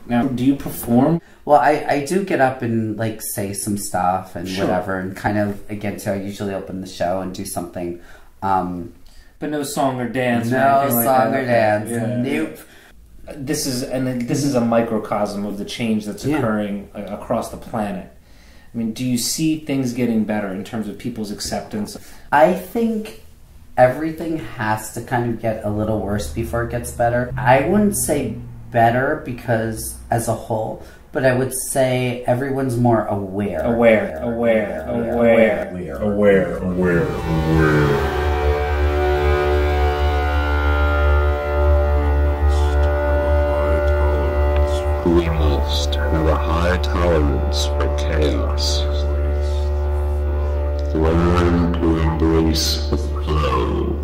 Now, do you perform? Well, I do get up and like say some stuff and whatever, and kind of again, so I usually open the show and do something. But no song or dance. No song or dance. Yeah. Nope. This is a microcosm of the change that's occurring across the planet. I mean, do you see things getting better in terms of people's acceptance? I think everything has to kind of get a little worse before it gets better. I wouldn't say better because as a whole, but I would say everyone's more aware. Aware. We must have a high tolerance for chaos, learn to embrace the flow.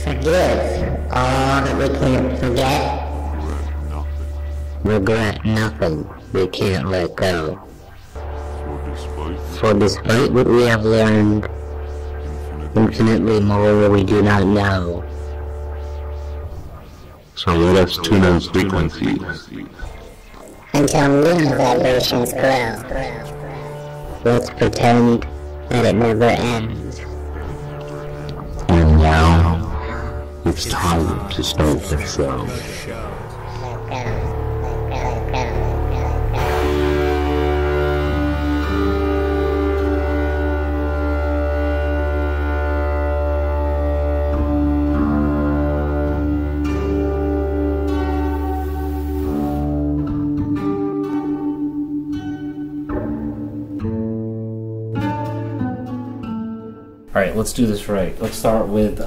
Forgive all that we can't forget. Regret nothing we can't let go. For despite what we have learned, infinitely more we do not know. So let us tune our frequencies until new vibrations grow. Let's pretend that it never ends. And now, it's time to start the show. Alright, let's do this right. Let's start with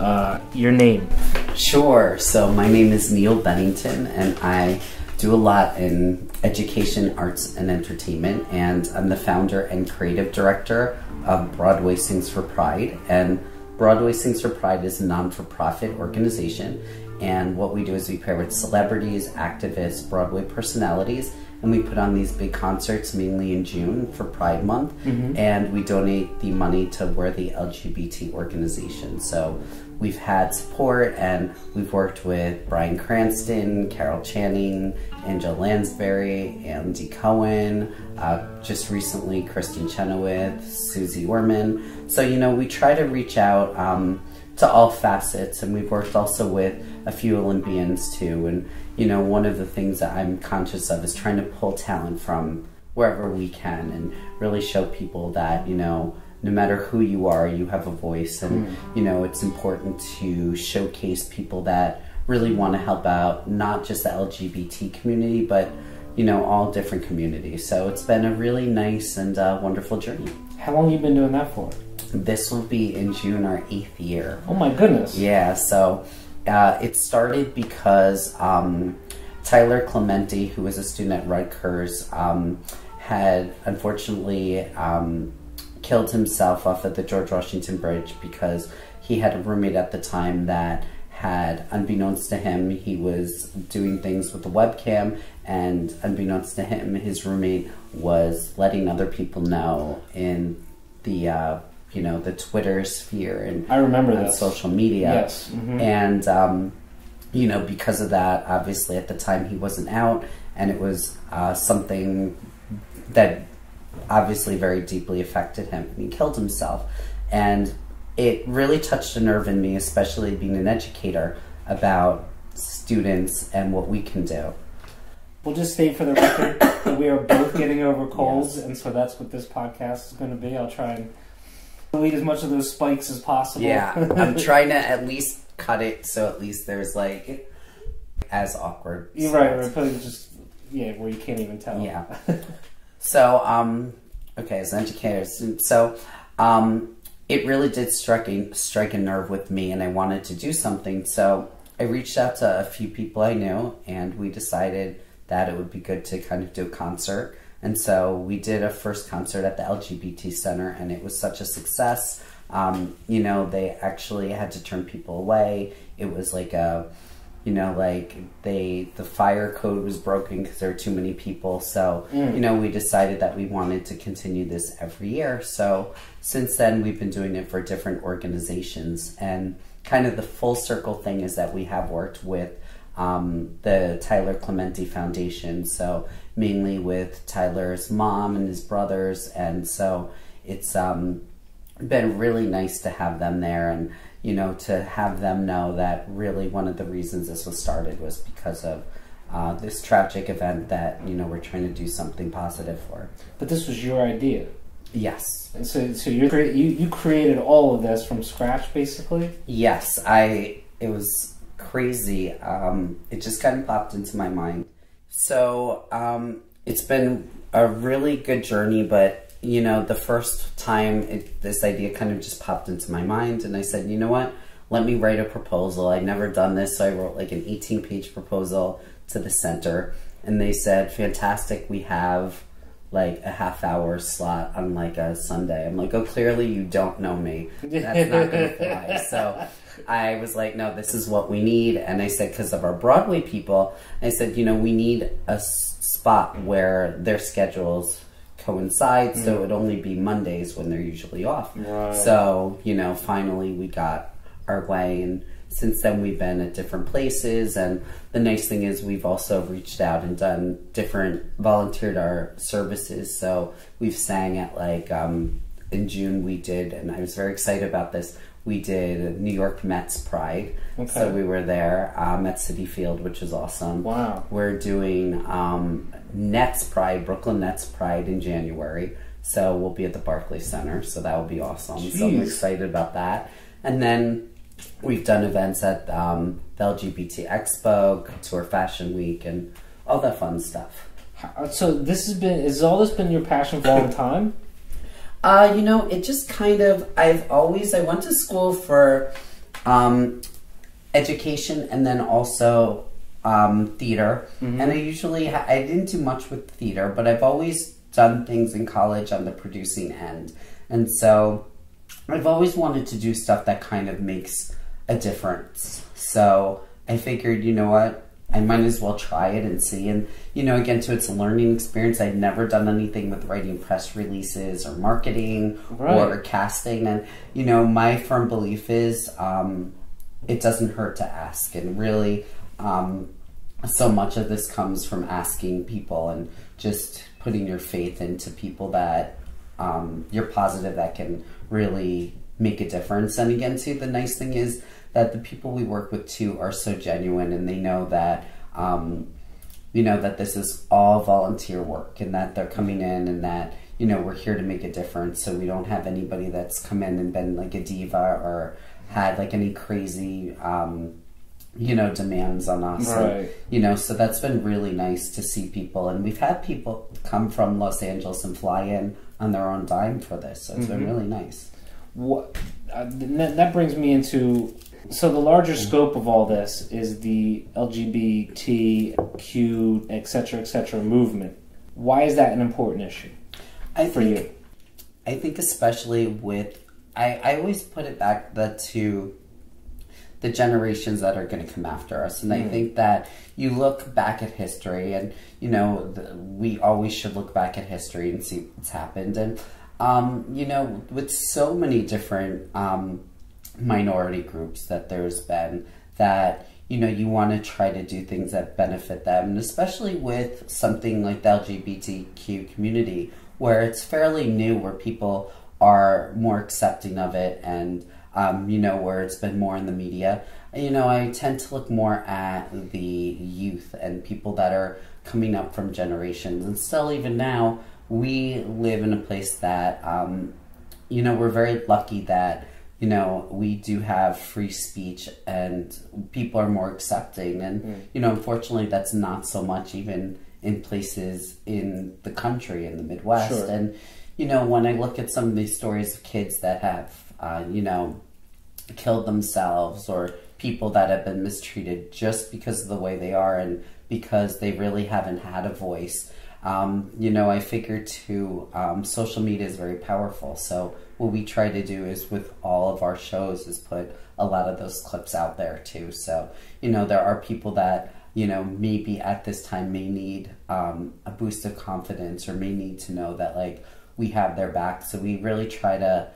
your name. Sure. So my name is Neal Bennington, and I do a lot in education, arts, and entertainment, and I'm the founder and creative director of Broadway Sings for Pride. And Broadway Sings for Pride is a non-for-profit organization, and what we do is we pair with celebrities, activists, Broadway personalities, and we put on these big concerts, mainly in June for Pride Month, and we donate the money to we're the LGBT organization. So we've had support, and we've worked with Bryan Cranston, Carol Channing, Angela Lansbury, Andy Cohen, just recently Kristen Chenoweth, Susie Orman. So, you know, we try to reach out to all facets, and we've worked also with a few Olympians too. And you know, one of the things that I'm conscious of is trying to pull talent from wherever we can and really show people that, you know, no matter who you are, you have a voice. And you know, it's important to showcase people that really want to help out not just the LGBT community, but you know, all different communities. So it's been a really nice and wonderful journey. How long have you been doing that for? This will be in June our 8th year. Oh my goodness. Yeah, so it started because Tyler Clementi, who was a student at Rutgers, had unfortunately killed himself off at the George Washington Bridge because he had a roommate at the time that had, unbeknownst to him, he was doing things with the webcam, and unbeknownst to him, his roommate was letting other people know in the you know, the Twitter sphere and I remember that social media. Yes. And you know, because of that, obviously at the time he wasn't out, and it was something that obviously very deeply affected him, and he killed himself. And it really touched a nerve in me, especially being an educator, about students and what we can do. We'll just state for the record that we are both getting over colds, and so that's what this podcast is going to be. I'll try and delete as much of those spikes as possible. Yeah, I'm trying to at least cut it so at least there's like as awkward. You're right, probably just, yeah, where you can't even tell. Yeah. So, okay, as educators, so it really did strike a nerve with me, and I wanted to do something. So I reached out to a few people I knew, and we decided that it would be good to kind of do a concert. And so we did a first concert at the LGBT Center, and it was such a success. You know, they actually had to turn people away. It was like a, you know, like the fire code was broken because there were too many people. So, you know, we decided that we wanted to continue this every year. So since then, we've been doing it for different organizations. And kind of the full circle thing is that we have worked with the Tyler Clementi Foundation. So mainly with Tyler's mom and his brothers. And so it's been really nice to have them there, and, you know, to have them know that really one of the reasons this was started was because of this tragic event that, you know, we're trying to do something positive for. But this was your idea. Yes. And so you created all of this from scratch, basically? Yes. It was crazy. It just kind of popped into my mind. So it's been a really good journey, but, you know, the first time this idea kind of just popped into my mind, and I said, you know what, let me write a proposal. I'd never done this, so I wrote like an 18-page proposal to the center, and they said, fantastic, we have like a half-hour slot on like a Sunday. I'm like, oh, clearly you don't know me. That's not going to fly. So I was like, no, this is what we need. And I said, because of our Broadway people, I said, you know, we need a spot where their schedules coincide, so it would only be Mondays when they're usually off. Right. So, you know, finally we got our way, and since then we've been at different places, and the nice thing is we've also reached out and done volunteered our services. So we've sang at like, in June we did, and I was very excited about this, we did New York Mets Pride. Okay. So we were there at Citi Field, which was awesome. Wow. We're doing Nets Pride, Brooklyn Nets Pride in January. So we'll be at the Barclays Center, so that will be awesome. Jeez. So I'm excited about that. And then we've done events at the LGBT Expo, Couture Fashion Week, and all that fun stuff. So has all this been your passion for a long time? You know, it just kind of, I went to school for education and then also theater. Mm-hmm. And I didn't do much with theater, but I've always done things in college on the producing end. And so I've always wanted to do stuff that kind of makes a difference. So I figured, you know what, I might as well try it and see. And, you know, again, it's a learning experience. I'd never done anything with writing press releases or marketing or casting. And, you know, my firm belief is it doesn't hurt to ask. And really, so much of this comes from asking people and just putting your faith into people that you're positive that can really make a difference. And again, too, the nice thing is that the people we work with too are so genuine, and they know that you know, that this is all volunteer work, and that they're coming in, and that, you know, we're here to make a difference. So we don't have anybody that's come in and been like a diva or had like any crazy you know, demands on us. Right. And, you know, so that's been really nice to see people, and we've had people come from Los Angeles and fly in on their own dime for this, so it's been really nice. What that brings me into, so the larger scope of all this is the LGBTQ, etc., movement. Why is that an important issue for you? I think especially with, I always put it back to the generations that are going to come after us. And I think that you look back at history, and, you know, we always should look back at history and see what's happened. And, you know, with so many different minority groups that there's been, that, you know, you want to try to do things that benefit them. And especially with something like the LGBTQ community, where it's fairly new, where people are more accepting of it, and you know, where it's been more in the media. You know, I tend to look more at the youth and people that are coming up from generations. And still, even now, we live in a place that, you know, we're very lucky that, you know, we do have free speech and people are more accepting. And, you know, unfortunately, that's not so much even in places in the country, in the Midwest. Sure. And, you know, when I look at some of these stories of kids that have, you know, killed themselves, or people that have been mistreated just because of the way they are and because they really haven't had a voice. You know, I figure too, social media is very powerful. So what we try to do is, with all of our shows, is put a lot of those clips out there too. So, you know, there are people that, you know, maybe at this time may need a boost of confidence, or may need to know that, like, we have their back. So we really try to,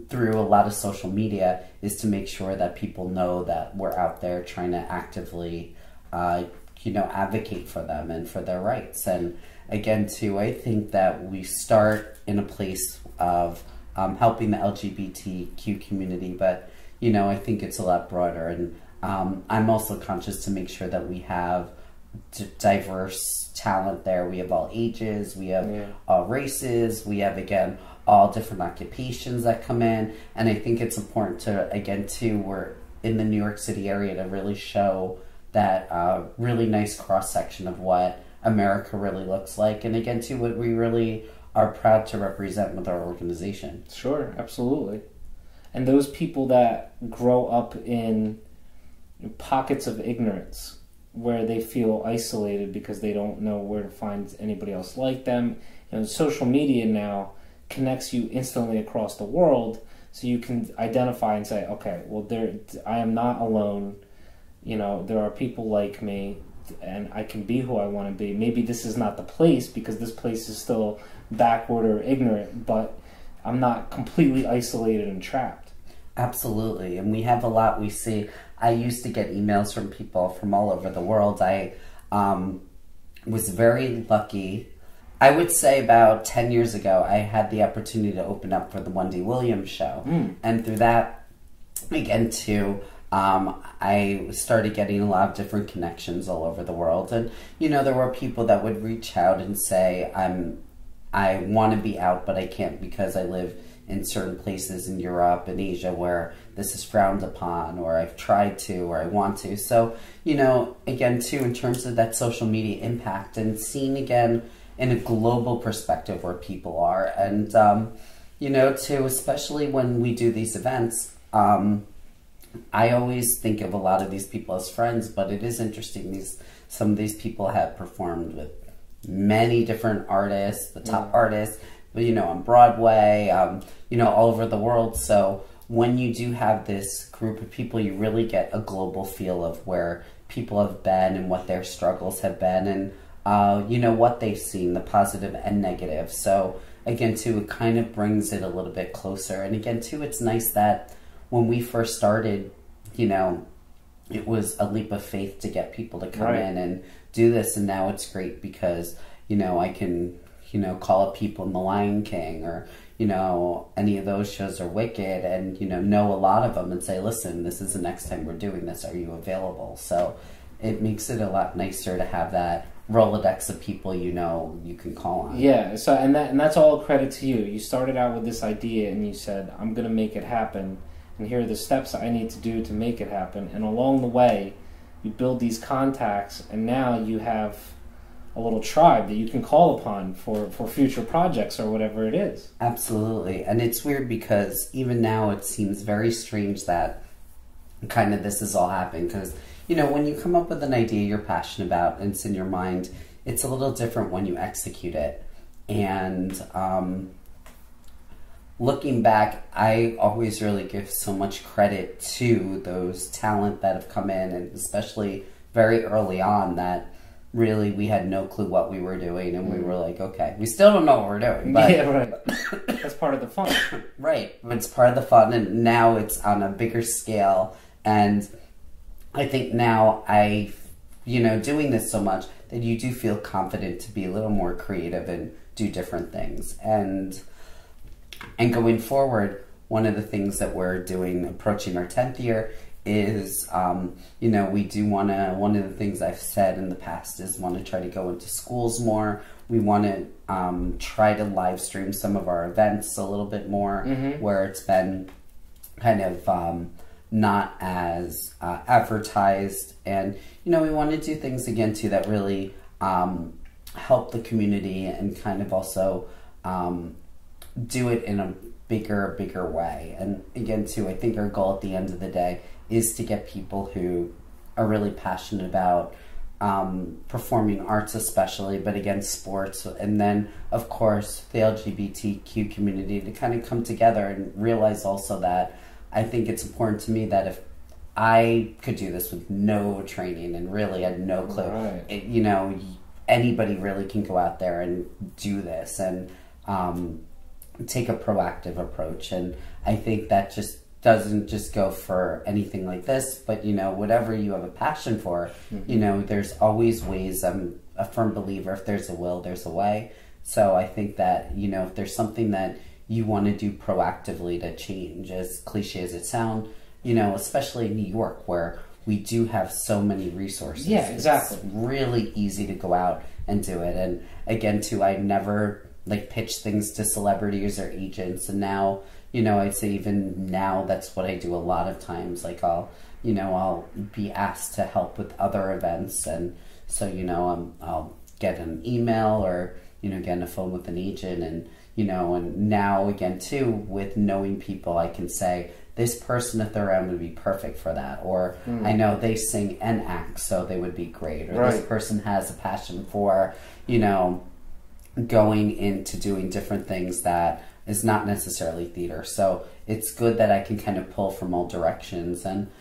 through a lot of social media, is to make sure that people know that we're out there trying to actively advocate for them and for their rights. And again, too, I think that we start in a place of helping the LGBTQ community, but, I think it's a lot broader. And I'm also conscious to make sure that we have diverse talent there. We have all ages, we have all races, we have, again, all different occupations that come in. And I think it's important to, again, too, we're in the New York City area to really show that really nice cross-section of what America really looks like. And again, too, what we really are proud to represent with our organization. Sure, absolutely. And those people that grow up in pockets of ignorance where they feel isolated because they don't know where to find anybody else like them. Social media now connects you instantly across the world, so you can identify and say, okay, well, I am not alone. There are people like me, and I can be who I want to be. Maybe this is not the place because this place is still backward or ignorant, but I'm not completely isolated and trapped. Absolutely. And we have a lot we see. I used to get emails from people from all over the world. I was very lucky. I would say about 10 years ago, I had the opportunity to open up for the Wendy Williams show. And through that, again, too, I started getting a lot of different connections all over the world. And, there were people that would reach out and say, I want to be out, but I can't because I live in certain places in Europe and Asia where this is frowned upon, or I've tried to, or I want to. So, again, too, in terms of that social media impact and seeing, again, in a global perspective where people are. And, too, especially when we do these events, I always think of a lot of these people as friends, but it is interesting. Some of these people have performed with many different artists, the top artists, on Broadway, all over the world. So when you do have this group of people, you really get a global feel of where people have been and what their struggles have been, and what they've seen, the positive and negative. So again, too, it kind of brings it a little bit closer. And again, too, it's nice that when we first started, it was a leap of faith to get people to come in and do this. And now it's great because, I can, call up people in The Lion King or, any of those shows, or Wicked, and, know a lot of them and say, listen, this is the next time we're doing this. Are you available? So it makes it a lot nicer to have that Rolodex of people you can call on. Yeah, so and that's all credit to you. You started out with this idea and you said, I'm going to make it happen, and here are the steps I need to do to make it happen. And along the way, you build these contacts, and now you have a little tribe that you can call upon for future projects or whatever it is. Absolutely. And it's weird because even now it seems very strange that kind of this is all happening, because when you come up with an idea you're passionate about and it's in your mind, it's a little different when you execute it. And looking back, I always really give so much credit to those talent that have come in, and especially very early on, that really we had no clue what we were doing, and we were like, okay, we still don't know what we're doing. But yeah, right. That's part of the fun. Right. It's part of the fun, and now it's on a bigger scale. And I think now doing this so much that you do feel confident to be a little more creative and do different things. And going forward, one of the things that we're doing, approaching our 10th year, is, we do want to, one of the things I've said in the past is want to try to go into schools more. We want to try to live stream some of our events a little bit more, where it's been kind of not as advertised. And, we want to do things again, too, that really help the community and kind of also do it in a bigger way. And again, too, I think our goal at the end of the day is to get people who are really passionate about performing arts especially, but again, sports, and then, of course, the LGBTQ community to kind of come together and realize also that I think it's important to me that if I could do this with no training and really had no clue, right. Anybody really can go out there and do this and take a proactive approach. And I think that just doesn't just go for anything like this, but, you know, whatever you have a passion for, you know, there's always ways. I'm a firm believer, if there's a will, there's a way. So I think that, you know, if there's something that you want to do proactively to change, as cliche as it sounds, you know, especially in New York, where we do have so many resources. Yeah, exactly. It's really easy to go out and do it. And again, too, I never like pitch things to celebrities or agents. And now, you know, I'd say even now that's what I do a lot of times. Like I'll be asked to help with other events. And so, you know, I'll get an email or, you know, get on the phone with an agent. And, you know, and now again, too, with knowing people, I can say, this person, if they're around, would be perfect for that. Or I know they sing and act, so they would be great. Or this person has a passion for, you know, going into doing different things that is not necessarily theater. So it's good that I can kind of pull from all directions. And,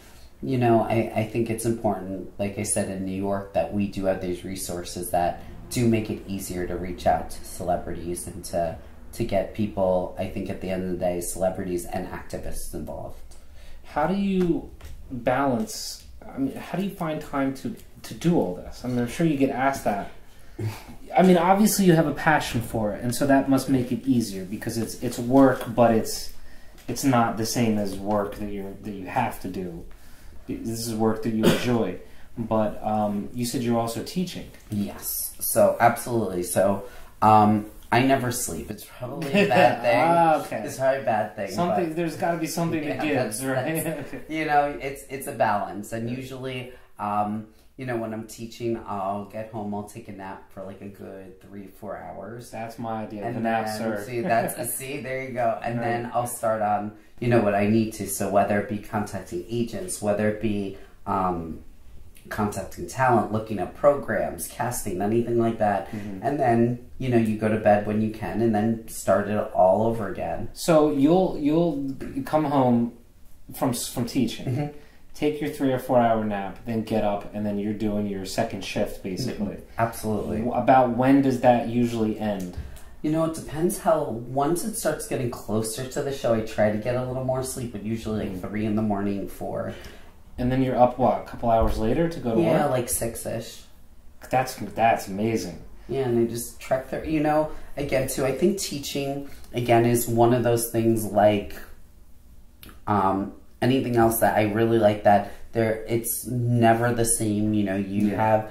you know, I think it's important, like I said, in New York, that we do have these resources that do make it easier to reach out to celebrities and to get people, I think at the end of the day, celebrities and activists involved. How do you balance, I mean, how do you find time to do all this? I mean, I'm sure you get asked that. I mean, obviously you have a passion for it, and so that must make it easier because it's work, but it's not the same as work that you have to do. This is work that you enjoy. But you said you're also teaching. Yes. So absolutely. So I never sleep. It's probably a bad thing. Okay. It's probably a bad thing. Something. There's got to be something that gives, right? You know, it's a balance, and usually, you know, when I'm teaching, I'll get home, I'll take a nap for like a good 3-4 hours. That's my idea. And the nap, sir. See, there you go. And then I'll start on, you know, what I need to. So whether it be contacting agents, whether it be contacting talent, looking at programs, casting, anything like that. And then, you know, you go to bed when you can and then start it all over again. So you'll come home from teaching, take your 3 or 4 hour nap, then get up, and then you're doing your second shift, basically. Absolutely. About when does that usually end? You know, it depends how, once it starts getting closer to the show, I try to get a little more sleep, but usually like 3 in the morning, 4. And then you're up, what, a couple hours later to go to work? Yeah, like 6-ish. That's amazing. Yeah, and I just trek there. You know, again, too, I think teaching, again, is one of those things like anything else that I really like, that it's never the same. You know, you have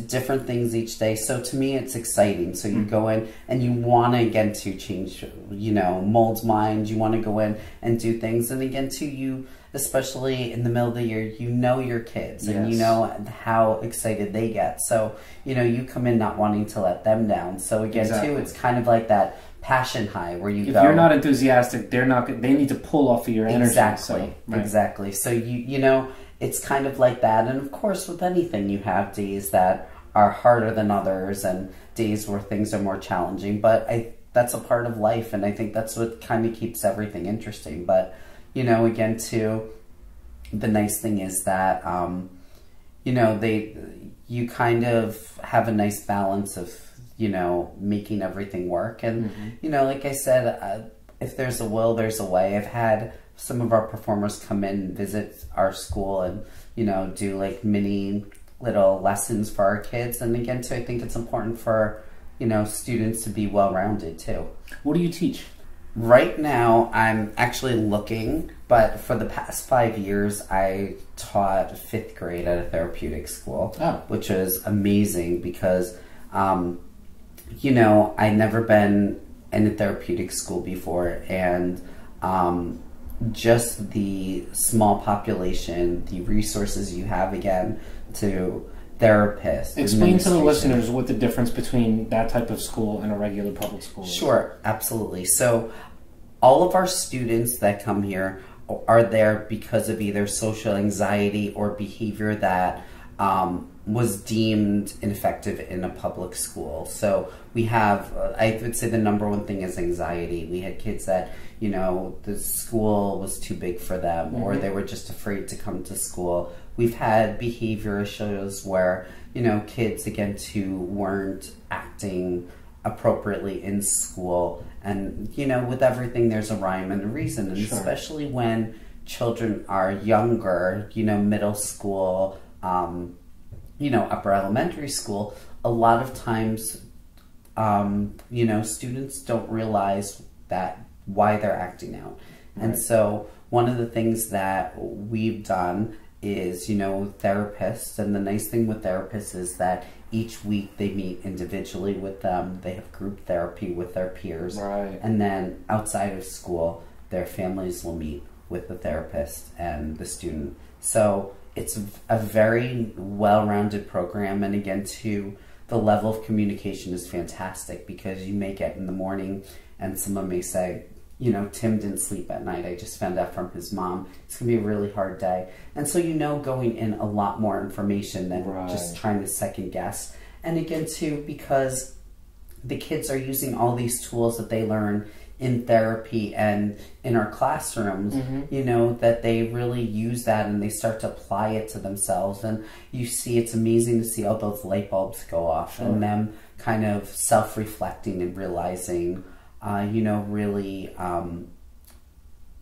different things each day. So to me, it's exciting. So you go in and you want to, again, to change, you know, mold minds. You want to go in and do things. And again, too, you, especially in the middle of the year, you know your kids and you know how excited they get. So, you know, you come in not wanting to let them down. So again, too, it's kind of like that passion high where you go. If you're not enthusiastic, they need to pull off of your energy. Exactly. So, exactly. So you know, it's kind of like that. And of course, with anything, you have days that are harder than others and days where things are more challenging. But that's a part of life. And I think that's what kind of keeps everything interesting. But, you know, again, too, the nice thing is that, you know, you kind of have a nice balance of, you know, making everything work. And, you know, like I said, if there's a will, there's a way. I've had some of our performers come in and visit our school and, you know, do like mini little lessons for our kids. And again, too, I think it's important for, you know, students to be well-rounded too. What do you teach? Right now, I'm actually looking, but for the past 5 years, I taught 5th grade at a therapeutic school, which was amazing because, you know, I'd never been in a therapeutic school before, and just the small population, the resources you have, again, to therapists. Explain to the listeners what the difference between that type of school and a regular public school is. Sure, absolutely. So all of our students that come here are there because of either social anxiety or behavior that was deemed ineffective in a public school. So we have, I would say the number one thing is anxiety. We had kids that, you know, the school was too big for them, or they were just afraid to come to school. We've had behavior issues where, you know, kids, again, too, weren't acting appropriately in school. And, you know, with everything, there's a rhyme and a reason. And especially when children are younger, middle school, upper elementary school, a lot of times, students don't realize that why they're acting out. Right. And so one of the things that we've done is, therapists, and the nice thing with therapists is that each week they meet individually with them. They have group therapy with their peers. Right. And then outside of school, their families will meet with the therapist and the student. So it's a very well-rounded program. And again, too, the level of communication is fantastic, because you may get in the morning and someone may say, Tim didn't sleep at night. I just found out from his mom. It's going to be a really hard day. And so, going in a lot more information than just trying to second guess. And again, too, because the kids are using all these tools that they learn in therapy and in our classrooms, that they really use that and they start to apply it to themselves. And you see, it's amazing to see all those light bulbs go off and them kind of self-reflecting and realizing, really,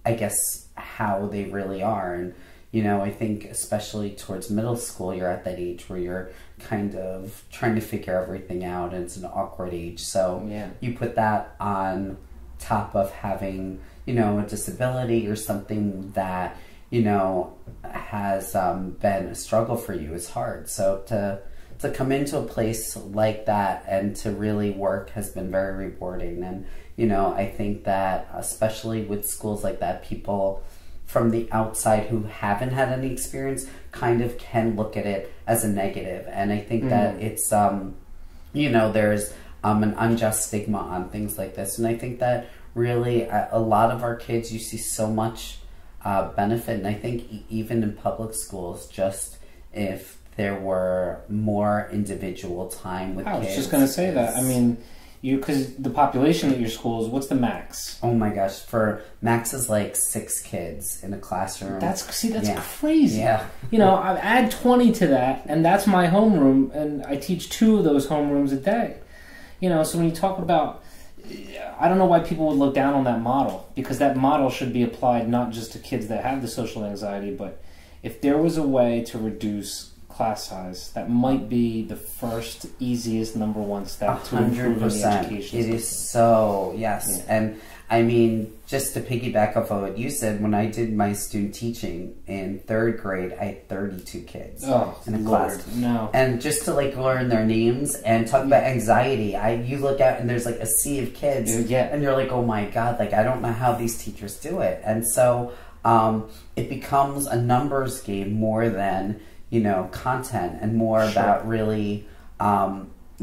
I guess, how they really are. And, I think especially towards middle school, you're at that age where you're kind of trying to figure everything out, and it's an awkward age. So you put that on top of having, a disability or something that, has been a struggle for you. It's hard. So to come into a place like that and to really work has been very rewarding. And, I think that especially with schools like that, people from the outside who haven't had any experience kind of can look at it as a negative. And I think that it's, there's an unjust stigma on things like this. And I think that really a lot of our kids, you see so much benefit. And I think even in public schools, just if there were more individual time with kids. I was just going to say that. I mean, because the population at your school is, what's the max? Oh my gosh, for max is like 6 kids in a classroom. That's crazy. Yeah. I add 20 to that, and that's my homeroom, and I teach 2 of those homerooms a day. So when you talk about, I don't know why people would look down on that model, because that model should be applied not just to kids that have the social anxiety, but if there was a way to reduce class size, that might be the first, easiest, number one step to improving the education system. It is so, yes. Yeah. And I mean, just to piggyback off of what you said, when I did my student teaching in 3rd grade, I had 32 kids in a class. No. And just to learn their names and talk about anxiety, you look out and there's a sea of kids, and you're like, oh my God, I don't know how these teachers do it. And so it becomes a numbers game more than content, and more about really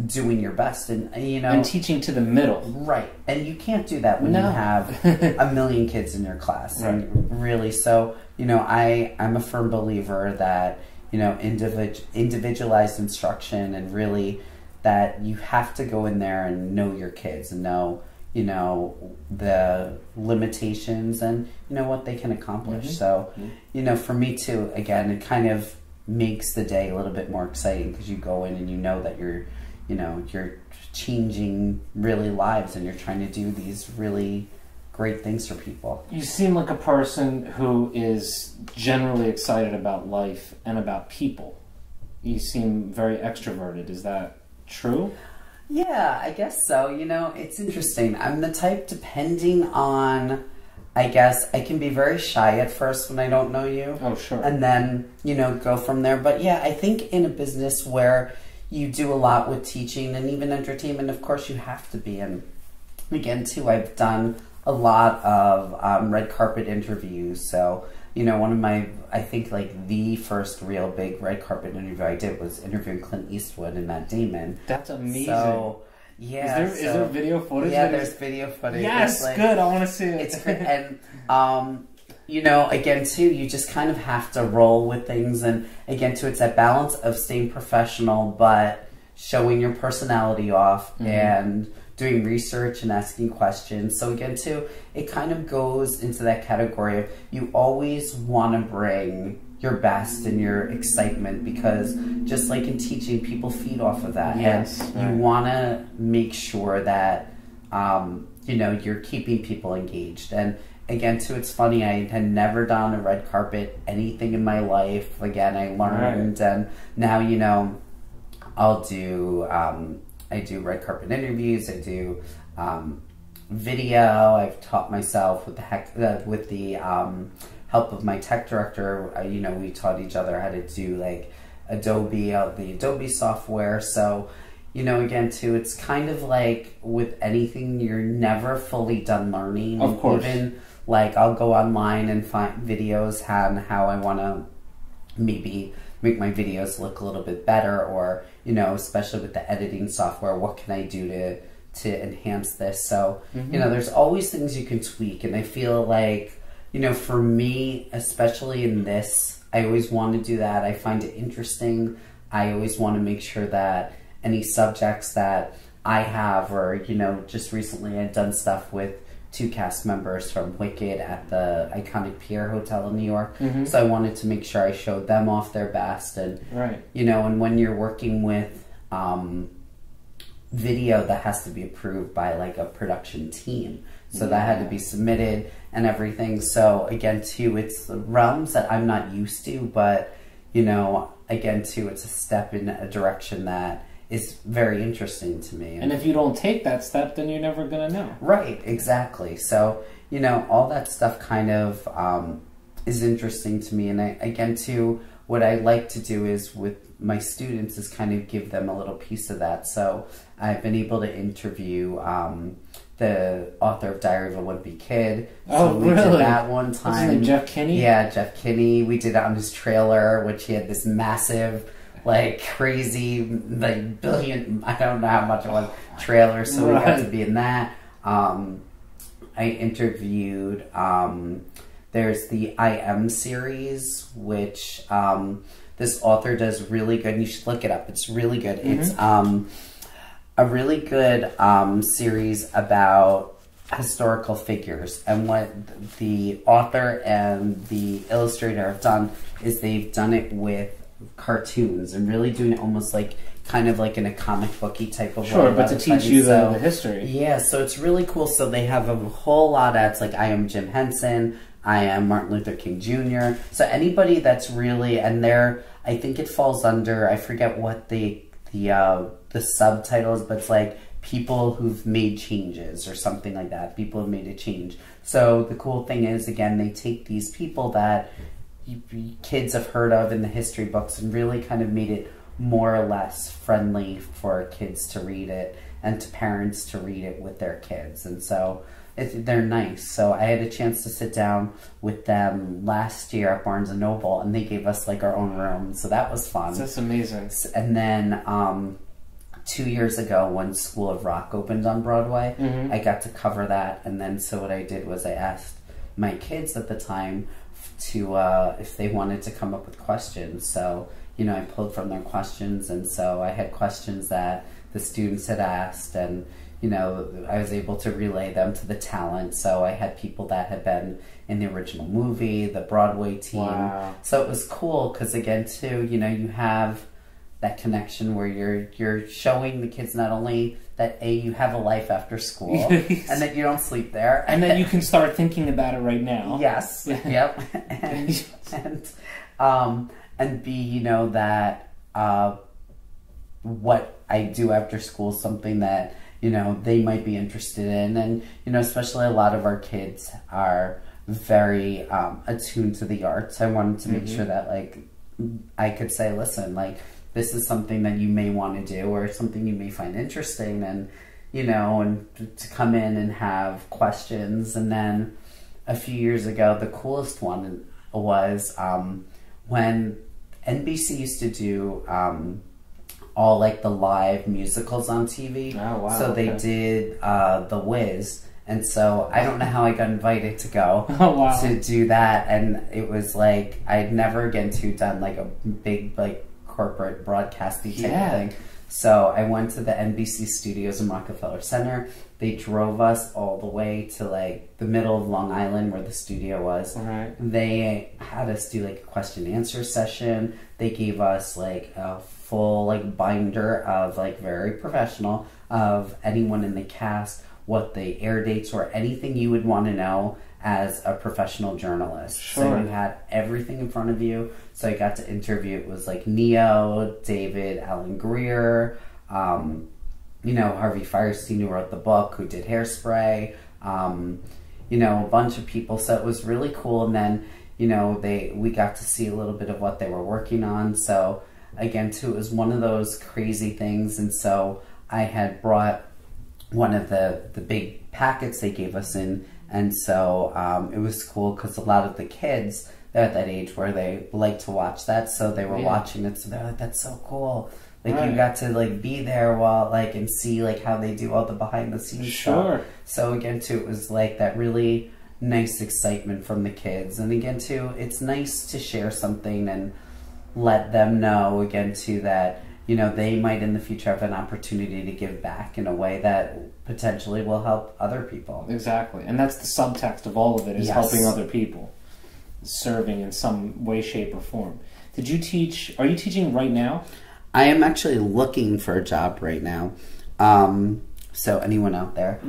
doing your best, and and teaching to the middle. Right. And you can't do that when you have 1 million kids in your class. Right. And really, so I'm a firm believer that individualized instruction, and really that you have to go in there and know your kids and know the limitations and what they can accomplish. So for me too, again, it kind of makes the day a little bit more exciting, because you go in and that you're changing really lives, and you're trying to do these really great things for people. You seem like a person who is generally excited about life and about people. You seem very extroverted. Is that true? Yeah, I guess so. It's interesting. I'm the type, depending on, I guess, I can be very shy at first when I don't know you. Oh, sure. And then, go from there. But yeah, I think in a business where you do a lot with teaching and even entertainment, of course you have to be. And again, too, I've done a lot of red carpet interviews. So, one of my, I think the first real big red carpet interview I did was interviewing Clint Eastwood and Matt Damon. That's amazing. So, yeah. Is there video footage? Yeah, there's video footage. Yes, good. I want to see it. It's great. And, again, too, you just kind of have to roll with things. And again, too, it's that balance of staying professional, but showing your personality off and doing research and asking questions. So again, too, it kind of goes into that category of you always want to bring your best and your excitement, because just like in teaching, people feed off of that. Yes, and you want to make sure that you're keeping people engaged. And again, too, it's funny. I had never done a red carpet, anything in my life. Again, I learned, and now, you know, I'll do, I do red carpet interviews. I do video. I've taught myself with the help of my tech director. You know, we taught each other how to do like Adobe, the Adobe software. So, you know, again, too, it's kind of like with anything, you're never fully done learning. Of course. Even like I'll go online and find videos on how I want to maybe make my videos look a little bit better, or, you know, especially with the editing software, what can I do to enhance this? So, you know, there's always things you can tweak. And I feel like, you know, for me, especially in this, I always want to do that. I find it interesting. I always want to make sure that any subjects that I have, or, you know, just recently I'd done stuff with 2 cast members from Wicked at the iconic Pier Hotel in New York. So I wanted to make sure I showed them off their best. And, you know, and when you're working with video, that has to be approved by like a production team. So that had to be submitted and everything. So again, too, it's the realms that I'm not used to, but, you know, again, too, it's a step in a direction that is very interesting to me. And if you don't take that step, then you're never going to know. Right, exactly. So, you know, all that stuff kind of is interesting to me. And again, too, what I like to do is with my students is kind of give them a little piece of that. So I've been able to interview the author of Diary of a Wimpy Kid. Oh, so we really? did that one time. Wasn't it Jeff Kinney? Yeah, Jeff Kinney. We did it on his trailer, which he had this massive, like, crazy, like, billion, I don't know how much it was, trailer, so we got to be in that. I interviewed, there's the I Am series, which this author does really good, and you should look it up. It's really good. It's a really good series about historical figures, and what the author and the illustrator have done is they've done it with cartoons and really doing it almost like kind of like in a comic booky type of way. Sure, but to teach you the history. Yeah, so it's really cool. So they have a whole lot of, it's like I am Jim Henson, I am Martin Luther King Jr. So anybody that's really, and they're, I think it falls under, I forget what the subtitles, but it's like people who've made changes or something like that. People have made a change. So the cool thing is, again, they take these people that kids have heard of in the history books and really kind of made it more or less friendly for kids to read it and to parents to read it with their kids. And so they're nice. So I had a chance to sit down with them last year at Barnes & Noble, and they gave us like our own room. So that was fun. That's amazing. And then 2 years ago when School of Rock opened on Broadway, I got to cover that. And then so what I did was I asked my kids at the time to if they wanted to come up with questions. So, you know, I pulled from their questions, and so I had questions that the students had asked, and, you know, I was able to relay them to the talent. So I had people that had been in the original movie, the Broadway team. Wow. So it was cool because, again, too, you know, you have that connection where you're showing the kids not only that you have a life after school and that you don't sleep there, and that you can start thinking about it right now. Yes. Yep. And B, you know, that what I do after school is something that, you know, they might be interested in. And, you know, especially a lot of our kids are very attuned to the arts. I wanted to make sure that, like, I could say, listen, like, this is something that you may want to do or something you may find interesting, and, you know, and to come in and have questions. And then a few years ago, the coolest one was when NBC used to do all like the live musicals on TV. Oh, wow. So they did The Wiz. And so I don't know how I got invited to go to do that. And it was like, I'd never again done like a big like corporate broadcasting type of thing. So I went to the NBC studios in Rockefeller Center. They drove us all the way to like the middle of Long Island where the studio was. Right. They had us do like a question and answer session. They gave us like a full like binder of like very professional of anyone in the cast, what the air dates were, anything you would want to know as a professional journalist. Sure. So you had everything in front of you. So I got to interview, it was like Neal, David, Alan Greer, you know, Harvey Firestein, who wrote the book, who did Hairspray, you know, a bunch of people. So it was really cool. And then, you know, we got to see a little bit of what they were working on. So again, too, it was one of those crazy things. And so I had brought one of the big packets they gave us in. And so it was cool because a lot of the kids, they're at that age where they like to watch that. So they were watching it. So they're like, that's so cool. Like you got to like be there while like and see like how they do all the behind the scenes stuff. So again, too, it was like that really nice excitement from the kids. And again, too, it's nice to share something and let them know again, too, that, you know, they might in the future have an opportunity to give back in a way that potentially will help other people. Exactly. And that's the subtext of all of it, is helping other people, serving in some way, shape, or form. Did you teach, are you teaching right now? I am actually looking for a job right now. So anyone out there.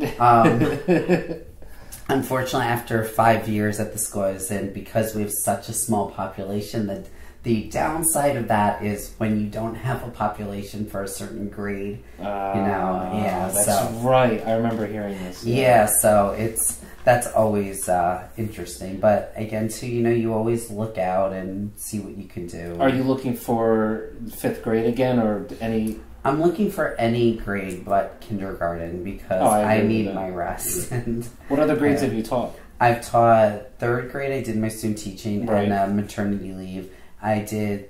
Unfortunately, after 5 years at the school I was in, because we have such a small population, that the downside of that is when you don't have a population for a certain grade, you know, that's right. I remember hearing this. Yeah, so that's always interesting. But again, too, you know, you always look out and see what you can do. Are you looking for 5th grade again, or any? I'm looking for any grade but kindergarten because I need my rest. And what other grades have you taught? I've taught 3rd grade. I did my student teaching and maternity leave. I did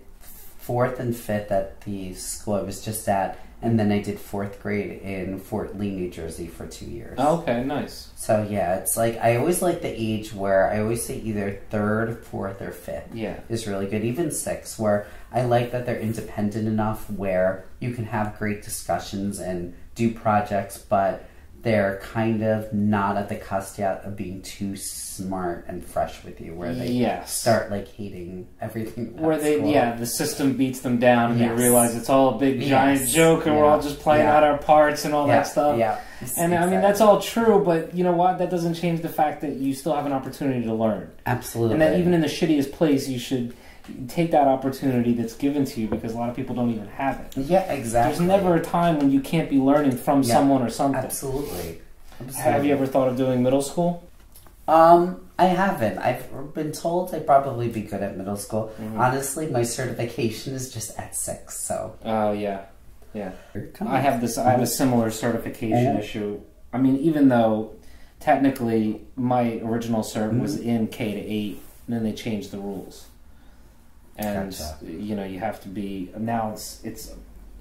4th and 5th at the school I was just at, and then I did 4th grade in Fort Lee, New Jersey for 2 years. Oh, okay, nice. So yeah, it's like I always like the age where I always say either 3rd, 4th, or 5th. Yeah, is really good. Even 6th, where I like that they're independent enough where you can have great discussions and do projects, but they're kind of not at the cusp yet of being too smart and fresh with you, where they start like hating everything. Where they, the system beats them down, and you realize it's all a big giant joke, and we're all just playing out our parts and all that stuff. Yeah, and I mean that's all true, but you know what? That doesn't change the fact that you still have an opportunity to learn. Absolutely, and that even in the shittiest place, you should take that opportunity that's given to you, because a lot of people don't even have it. Yeah, exactly. There's never a time when you can't be learning from someone or something. Absolutely. Have you ever thought of doing middle school? I haven't. I've been told I'd probably be good at middle school. Honestly, my certification is just at 6, so. Oh, yeah. I have a similar certification issue. I mean, even though technically my original cert was in K to 8, and then they changed the rules. And, you know, you have to be, now it's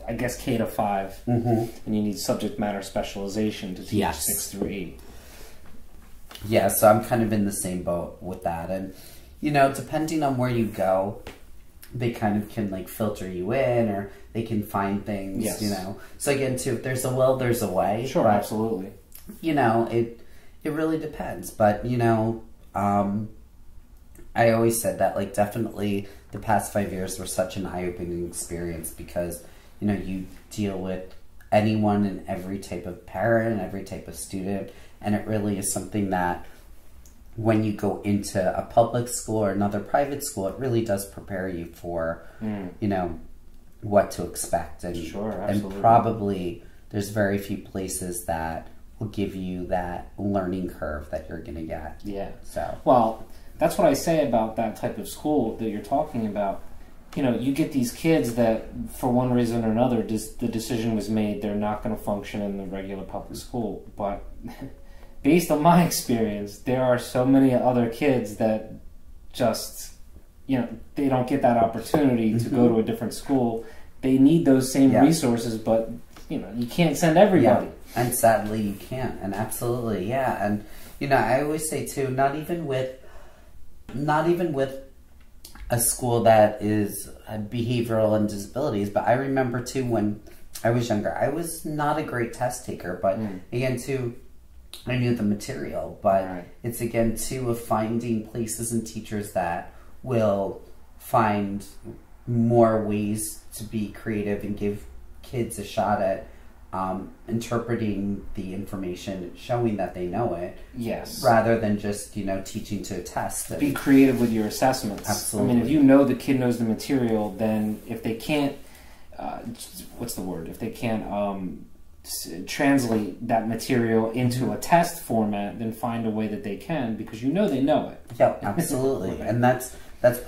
I guess K to 5, and you need subject matter specialization to teach 6 through 8. Yeah, so I'm kind of in the same boat with that. And, you know, depending on where you go, they kind of can, like, filter you in, or they can find things, you know. So, again, too, if there's a will, there's a way. Sure, but, absolutely. You know, it really depends. But, you know, I always said that, like, definitely the past 5 years were such an eye-opening experience because, you know, you deal with anyone and every type of parent, every type of student, and it really is something that when you go into a public school or another private school, it really does prepare you for, you know, what to expect. And, and probably there's very few places that will give you that learning curve that you're going to get. Yeah. So. Well, that's what I say about that type of school that you're talking about. You know, you get these kids that, for one reason or another, the decision was made, they're not going to function in the regular public school. But based on my experience, there are so many other kids that just, you know, they don't get that opportunity to go to a different school. They need those same resources, but, you know, you can't send everybody. Yeah. And sadly, you can't. And absolutely, and, you know, I always say, too, not even with a school that is behavioral and disabilities, but I remember too when I was younger, I was not a great test taker, but again too, I knew the material, but it's again too of finding places and teachers that will find more ways to be creative and give kids a shot at interpreting the information, showing that they know it. Yes. Rather than just, teaching to a test. Be creative with your assessments. Absolutely. I mean, if you know the kid knows the material, then if they can't, what's the word? If they can't translate that material into a test format, then find a way that they can, because they know it. Yeah, absolutely. Right. And that's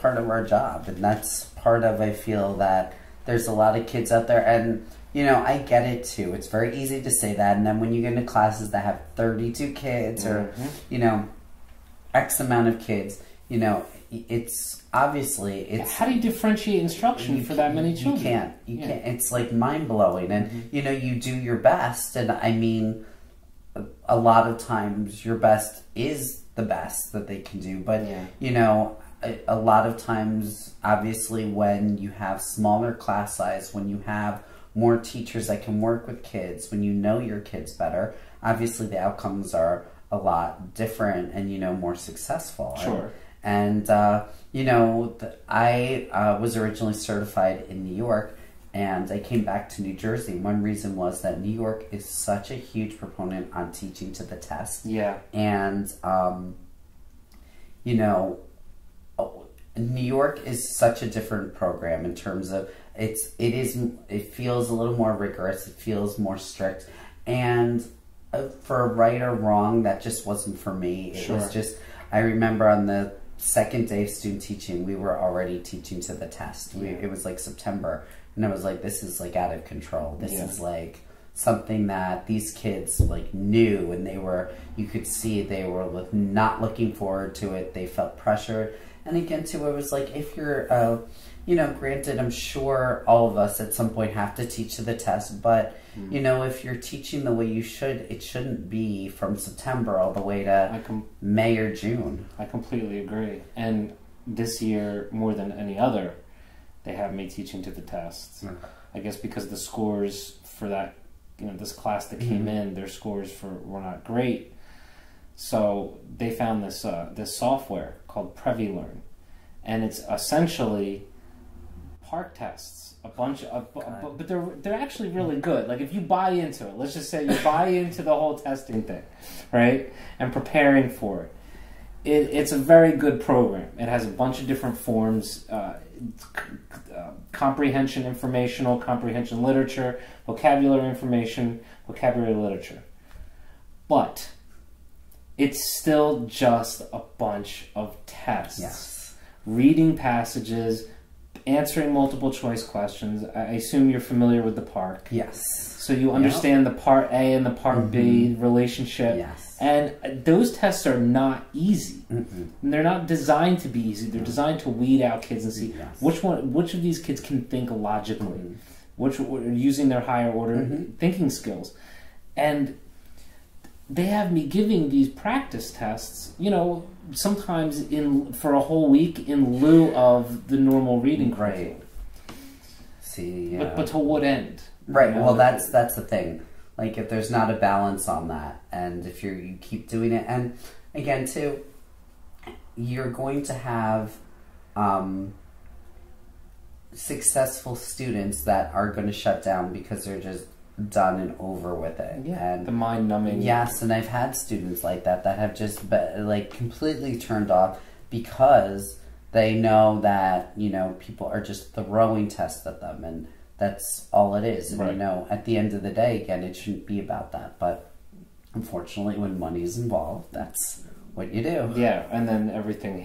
part of our job. And that's part of, I feel that there's a lot of kids out there, and I get it too. It's very easy to say that, and then when you get into classes that have 32 kids or X amount of kids, it's obviously how do you differentiate instruction for that many children? You can't. It's like mind blowing, and you do your best, and I mean, a lot of times your best is the best that they can do, but a lot of times, obviously, when you have smaller class size, when you have more teachers that can work with kids, when you know your kids better, obviously the outcomes are a lot different and, more successful. Sure. And I was originally certified in New York, and I came back to New Jersey. One reason was that New York is such a huge proponent on teaching to the test. Yeah. And, New York is such a different program in terms of it feels a little more rigorous, it feels more strict, and for right or wrong, that just wasn't for me. It was just, I remember on the second day of student teaching, we were already teaching to the test. It was like September, and I was like, this is like out of control. This is like something that these kids like knew, and you could see they were not looking forward to it. They felt pressured. And again, too, it was like, if you're, granted, I'm sure all of us at some point have to teach to the test, but, if you're teaching the way you should, it shouldn't be from September all the way to May or June. I completely agree. And this year, more than any other, they have me teaching to the test. I guess because the scores for that, this class that came in, their scores were not great. So they found this software called PreviLearn, and it's essentially park tests. But they're actually really good. Like, if you buy into it, let's just say you buy into the whole testing thing, right, and preparing for it. It's a very good program. It has a bunch of different forms: comprehension, informational, comprehension, literature, vocabulary information, vocabulary, literature. But it's still just a bunch of tests. Yes. Reading passages, answering multiple choice questions. I assume you're familiar with the PARC. Yes. So you understand the Part A and the Part B relationship. Yes. And those tests are not easy. And they're not designed to be easy. They're designed to weed out kids and see which of these kids can think logically, using their higher order thinking skills. And they have me giving these practice tests, sometimes for a whole week in lieu of the normal reading curriculum. Right. See, yeah. But to what end? Right. Well, that's the thing. Like, if there's not a balance on that, and if you keep doing it, and again, too, you're going to have successful students that are going to shut down because they're just done and over with it. Yeah, and the mind numbing. Yes, and I've had students like that have just been, completely turned off because they know that people are just throwing tests at them, and that's all it is. And at the end of the day, again, it shouldn't be about that. But unfortunately, when money is involved, that's what you do. Yeah, and then everything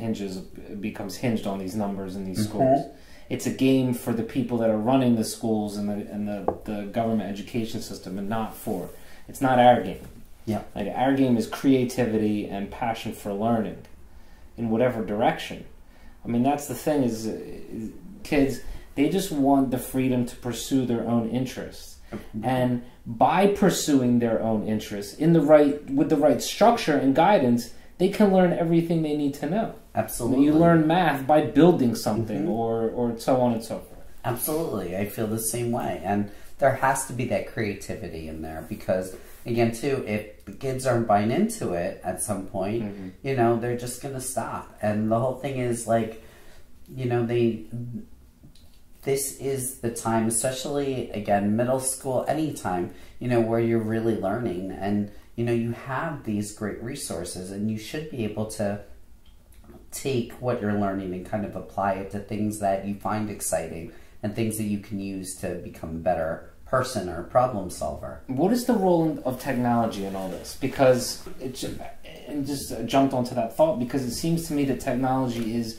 becomes hinged on these numbers and these scores. It's a game for the people that are running the schools and the government education system, and it's not our game. Yeah. Like, our game is creativity and passion for learning in whatever direction. I mean, that's the thing is kids, they just want the freedom to pursue their own interests. And by pursuing their own interests with the right structure and guidance, they can learn everything they need to know. Absolutely. You learn math by building something or so on and so forth. Absolutely. I feel the same way. And there has to be that creativity in there because, again, too, if the kids aren't buying into it at some point, they're just going to stop. And the whole thing is, this is the time, especially, again, middle school, anytime, you know, where you're really learning. And, you know, you have these great resources, and you should be able to take what you're learning and kind of apply it to things that you find exciting and things that you can use to become a better person or problem solver. What is the role of technology in all this? Because and just jumped onto that thought, because it seems to me that technology is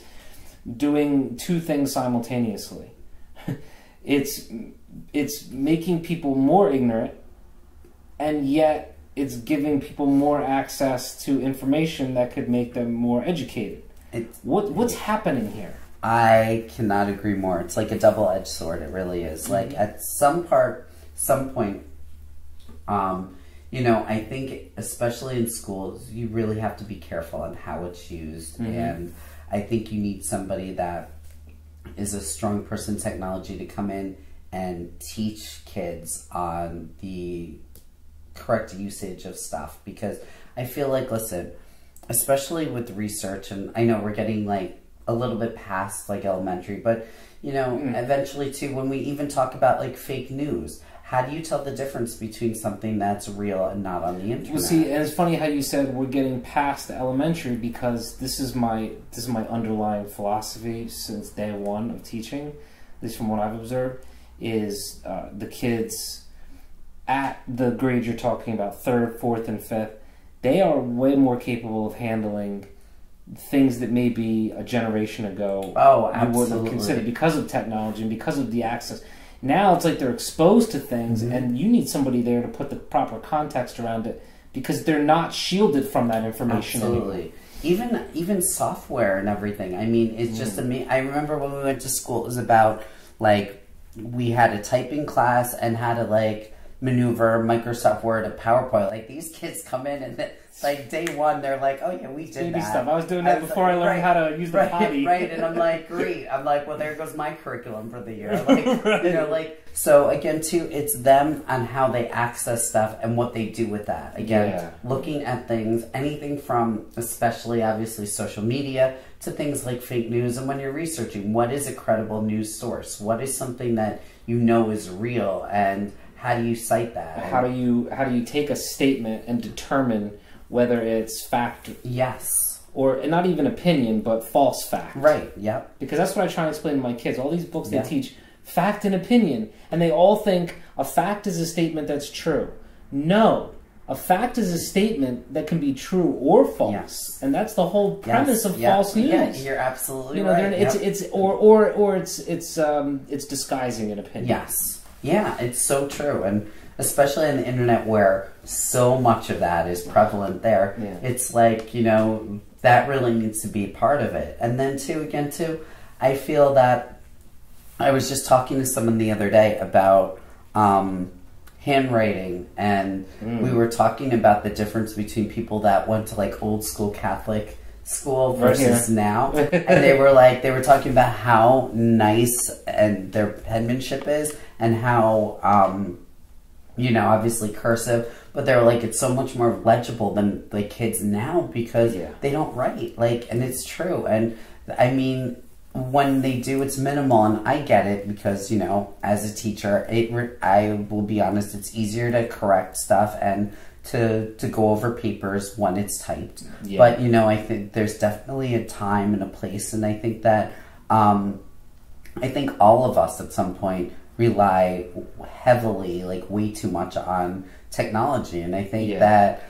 doing two things simultaneously. It's making people more ignorant, and yet it's giving people more access to information that could make them more educated. What's happening here? I cannot agree more. It's like a double-edged sword. It really is. Like at some point, you know, I think especially in schools, you really have to be careful on how it's used. And I think you need somebody that is a strong person in technology to come in and teach kids on the correct usage of stuff. Because I feel like, listen, especially with research, and I know we're getting like a little bit past like elementary, but you know, eventually too, when we even talk about like fake news, how do you tell the difference between something that's real and not on the internet? Well, see, and it's funny how you said we're getting past elementary, because this is my underlying philosophy since day one of teaching, at least from what I've observed, is the kids at the grade you're talking about, 3rd, 4th, and 5th, they are way more capable of handling things that maybe a generation ago you wouldn't have considered, because of technology and because of the access. Now it's like they're exposed to things, and you need somebody there to put the proper context around it, because they're not shielded from that information anymore. Even software and everything. I mean, it's just amazing. I remember when we went to school, it was about like we had a typing class and had to like maneuver Microsoft Word and PowerPoint. Like these kids come in and like day one, they're like, "Oh yeah, we did that." Stuff. I was doing that before I learned how to use the potty. Right, and I'm like, great. I'm like, well, there goes my curriculum for the year. Like, you know, like so. Again, too, it's them on how they access stuff and what they do with that. Again, looking at things, anything from, especially obviously social media, to things like fake news. And when you're researching, what is a credible news source? What is something that you know is real, and how do you cite that? How do you take a statement and determine whether it's fact, or not even opinion, but false fact? Right. Yep. Because that's what I try to explain to my kids. All these books they teach fact and opinion, and they all think a fact is a statement that's true. No, a fact is a statement that can be true or false, and that's the whole premise of false news. Yeah, you're absolutely right. It's disguising an opinion. Yes. Yeah, it's so true, and especially on the internet where so much of that is prevalent there, it's like, you know, that really needs to be part of it. And then too, I feel that I was just talking to someone the other day about handwriting, and we were talking about the difference between people that went to like old school Catholic school versus now, and they were talking about how nice and their penmanship is, and how you know, obviously cursive, but they were like, it's so much more legible than like kids now, because they don't write, like, and it's true. And I mean, when they do, it's minimal, and I get it, because, you know, as a teacher, I will be honest, it's easier to correct stuff and to go over papers when it's typed. But, you know, I think there's definitely a time and a place, and I think that I think all of us at some point rely heavily, like way too much, on technology. And I think that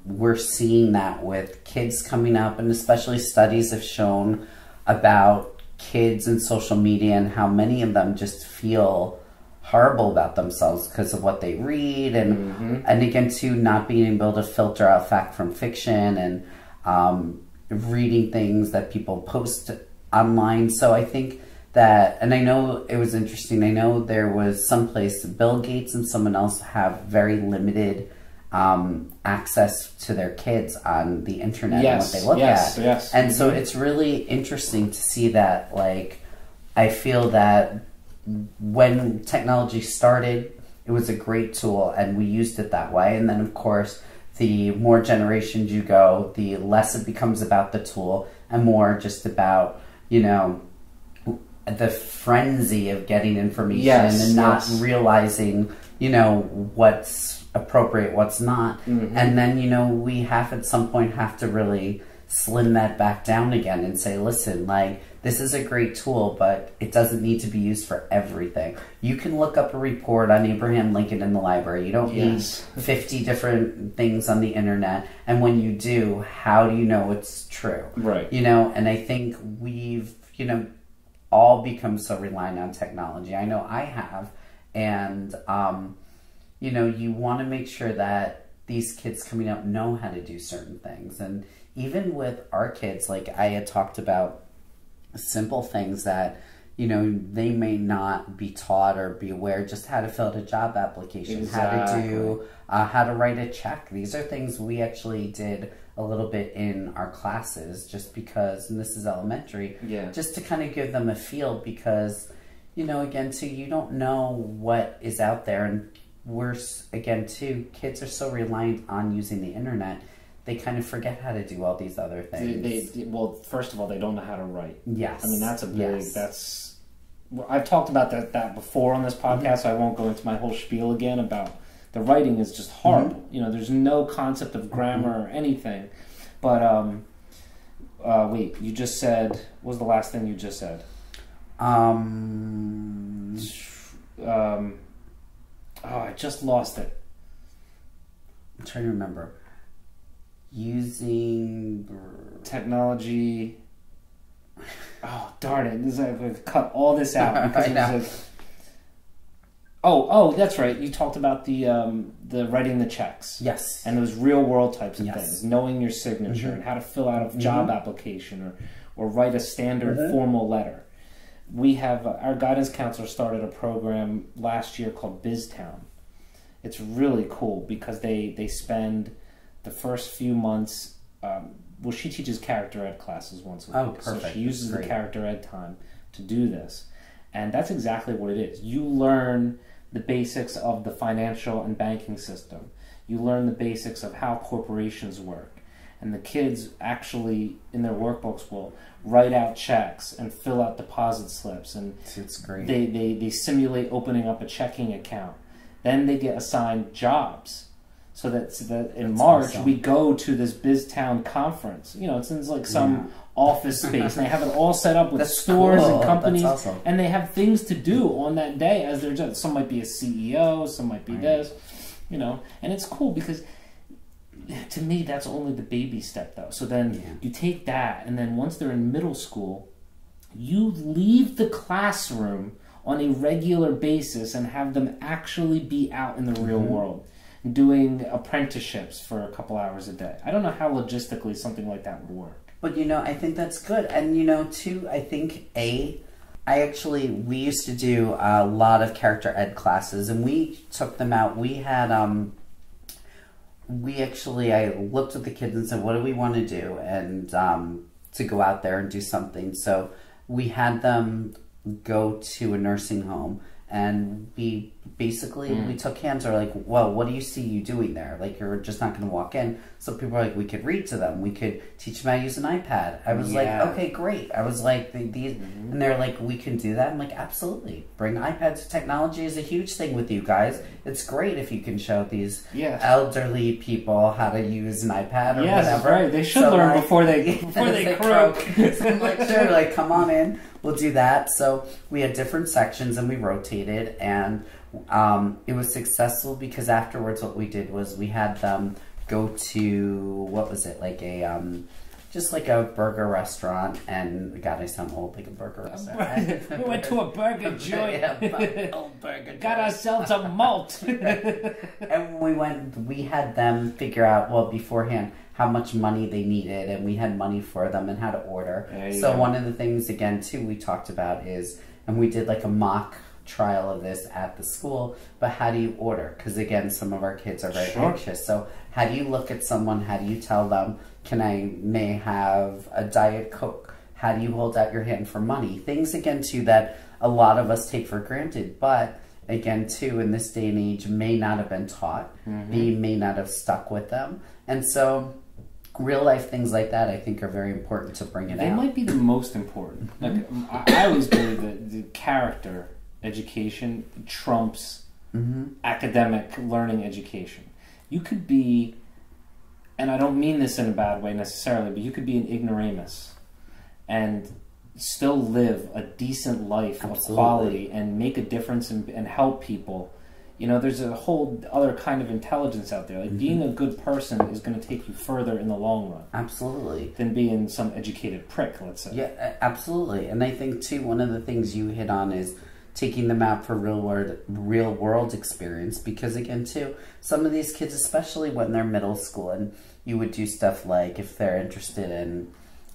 we're seeing that with kids coming up, and especially studies have shown about kids and social media, and how many of them just feel horrible about themselves because of what they read, and again too, not being able to filter out fact from fiction, and reading things that people post online. So I think that, and I know it was interesting, I know there was some place, Bill Gates and someone else have very limited access to their kids on the internet and what they look at. And so it's really interesting to see that. Like, I feel that when technology started, it was a great tool, and we used it that way. And then, of course, the more generations you go, the less it becomes about the tool, and more just about, you know, the frenzy of getting information Yes, and not yes. realizing, you know, what's appropriate, what's not. And then, you know, we have at some point have to really slim that back down again and say, listen, like, this is a great tool, but it doesn't need to be used for everything. You can look up a report on Abraham Lincoln in the library. You don't need 50 different things on the internet. And when you do, how do you know it's true? Right. You know, and I think we've, you know, all become so reliant on technology. I know I have. And, you know, you want to make sure that these kids coming up know how to do certain things. And even with our kids, like I had talked about simple things that, you know, they may not be taught or be aware, just how to fill out a job application, how to do, how to write a check. These are things we actually did a little bit in our classes just because, and this is elementary, just to kind of give them a feel because, you know, again, too, you don't know what is out there. And we're, again, too, kids are so reliant on using the internet, they kind of forget how to do all these other things. Well, first of all, they don't know how to write. Yes. I mean, that's a big, that's, I've talked about that before on this podcast, so I won't go into my whole spiel again about the writing is just horrible. You know, there's no concept of grammar or anything. But, wait, you just said, what was the last thing you just said? Oh, I just lost it. I'm trying to remember. Using technology. Oh, darn it. I've cut all this out. Because it was like, oh, that's right. You talked about the writing the checks. Yes. And those real world types of things. Knowing your signature and how to fill out a job application or write a standard formal letter. We have, our guidance counselor started a program last year called BizTown. It's really cool because they spend the first few months, well, she teaches character ed classes once a week. Oh, perfect. So she uses the character ed time to do this. And that's exactly what it is. You learn the basics of the financial and banking system. You learn the basics of how corporations work. And the kids actually, in their workbooks, will write out checks and fill out deposit slips. And it's great. They simulate opening up a checking account. Then they get assigned jobs. So that in March we go to this BizTown conference. You know, it's in like some office space, and they have it all set up with stores and companies, and they have things to do on that day as they're just. Some might be a CEO, some might be this, you know, and it's cool because to me that's only the baby step though. So then you take that, and then once they're in middle school, you leave the classroom on a regular basis and have them actually be out in the real world. Doing apprenticeships for a couple hours a day. I don't know how logistically something like that would work. But, you know, I think that's good. And, you know, too, I think, we used to do a lot of character ed classes, and we took them out. We had, I looked at the kids and said, what do we want to do? And to go out there and do something. So we had them go to a nursing home. And we took hands. Or like, well, what do you see you doing there? Like, you're just not going to walk in. So people were like, we could read to them. We could teach them how to use an iPad. I was like, okay, great. I was like, these, and they're like, we can do that. I'm like, absolutely. Bring iPads. Technology is a huge thing with you guys. It's great if you can show these elderly people how to use an iPad or whatever. Right. They should learn before they croak. So I'm like, sure, like, come on in. We'll do that. So we had different sections and we rotated, and it was successful because afterwards what we did was we had them go to, what was it, like a just like a burger restaurant, and God, I sound old, like a burger restaurant. We went to a burger joint. Old burger joint. Got ourselves a malt. And we had them figure out, well, beforehand, how much money they needed, and we had money for them and how to order. So one of the things, again, too, we talked about is, and we did like a mock trial of this at the school, but how do you order? Because again, some of our kids are very anxious. So how do you look at someone? How do you tell them, may have a Diet Coke? How do you hold out your hand for money? Things, again, too, that a lot of us take for granted, but again, too, in this day and age, may not have been taught. They may not have stuck with them. And so real life things like that, I think, are very important to bring it out. They might be the most important. Like, I always believe that the character education trumps academic learning education. You could be, and I don't mean this in a bad way necessarily, but you could be an ignoramus and still live a decent life of quality and make a difference and help people. You know, there's a whole other kind of intelligence out there. Like, being a good person is going to take you further in the long run. Absolutely. Than being some educated prick, let's say. Yeah, absolutely. And I think, too, one of the things you hit on is taking them out for real world experience. Because, again, too, some of these kids, especially when they're middle school, and you would do stuff like if they're interested in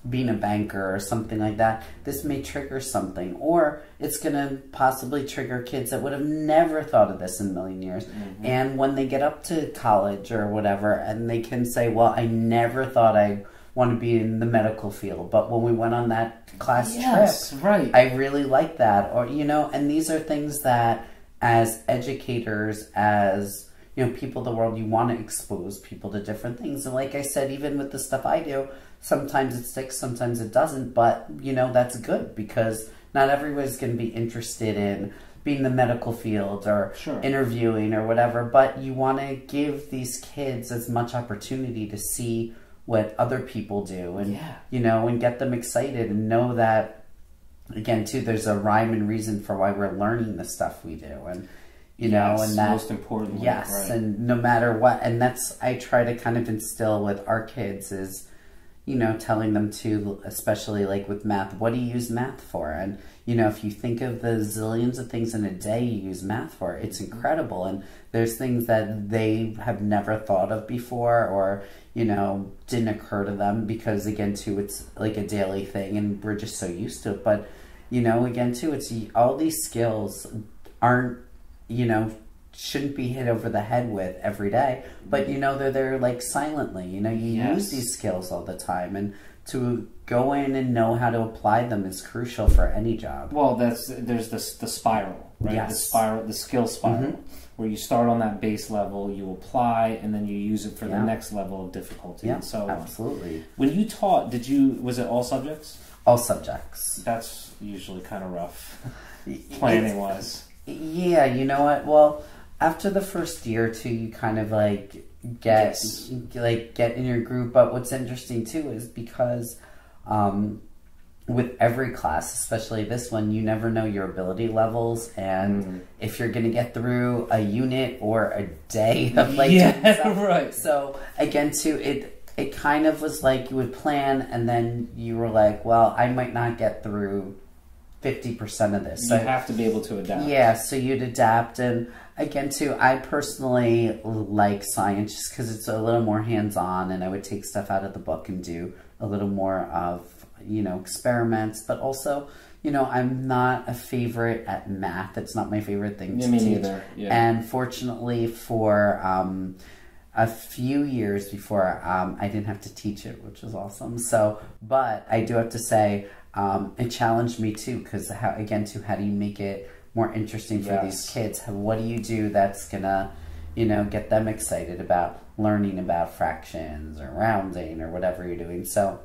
being a banker or something like that, this may trigger something, or it's going to possibly trigger kids that would have never thought of this in a million years. And when they get up to college or whatever, and they can say, well, I never thought I want to be in the medical field, but when we went on that class trip, right, I really liked that. Or, you know, and these are things that as educators, as, you know, people of the world, you want to expose people to different things. And like I said, even with the stuff I do, sometimes it sticks, sometimes it doesn't. But, you know, that's good, because not everybody's going to be interested in being in the medical field or interviewing or whatever. But you want to give these kids as much opportunity to see what other people do and, you know, and get them excited and know that, again, too, there's a rhyme and reason for why we're learning the stuff we do. And, you know, and that's most important. Yes, and no matter what, and that's, I try to kind of instill with our kids is, you know, telling them to, especially like with math, what do you use math for? And, you know, if you think of the zillions of things in a day you use math for, it's incredible. And there's things that they have never thought of before, or, you know, didn't occur to them, because, again, too, it's like a daily thing and we're just so used to it. But, you know, again, too, it's all these skills aren't, you know, shouldn't be hit over the head with every day, but, you know, they're there like silently, you know, you use these skills all the time, and to go in and know how to apply them is crucial for any job. Well, there's the spiral, right? The skill spiral, where you start on that base level, you apply, and then you use it for the next level of difficulty, and so on. Absolutely. When you taught, was it all subjects? All subjects. That's usually kind of rough, planning-wise. Yeah, you know what? Well, after the first year or two, you kind of like get in your group. But what's interesting too is because with every class, especially this one, you never know your ability levels and if you're going to get through a unit or a day of like right. So again, too, it kind of was like you would plan, and then you were like, well, I might not get through 50% of this. So you have to be able to adapt. Yeah, so you'd adapt. And again, too, I personally like science just because it's a little more hands-on, and I would take stuff out of the book and do a little more of, you know, experiments. But also, you know, I'm not a favorite at math. It's not my favorite thing to teach. Me neither. Yeah. And fortunately for a few years before, I didn't have to teach it, which was awesome. So, but I do have to say, it challenged me too, because how do you make it more interesting for these kids? What do you do that's gonna, you know, get them excited about learning about fractions or rounding or whatever you're doing? So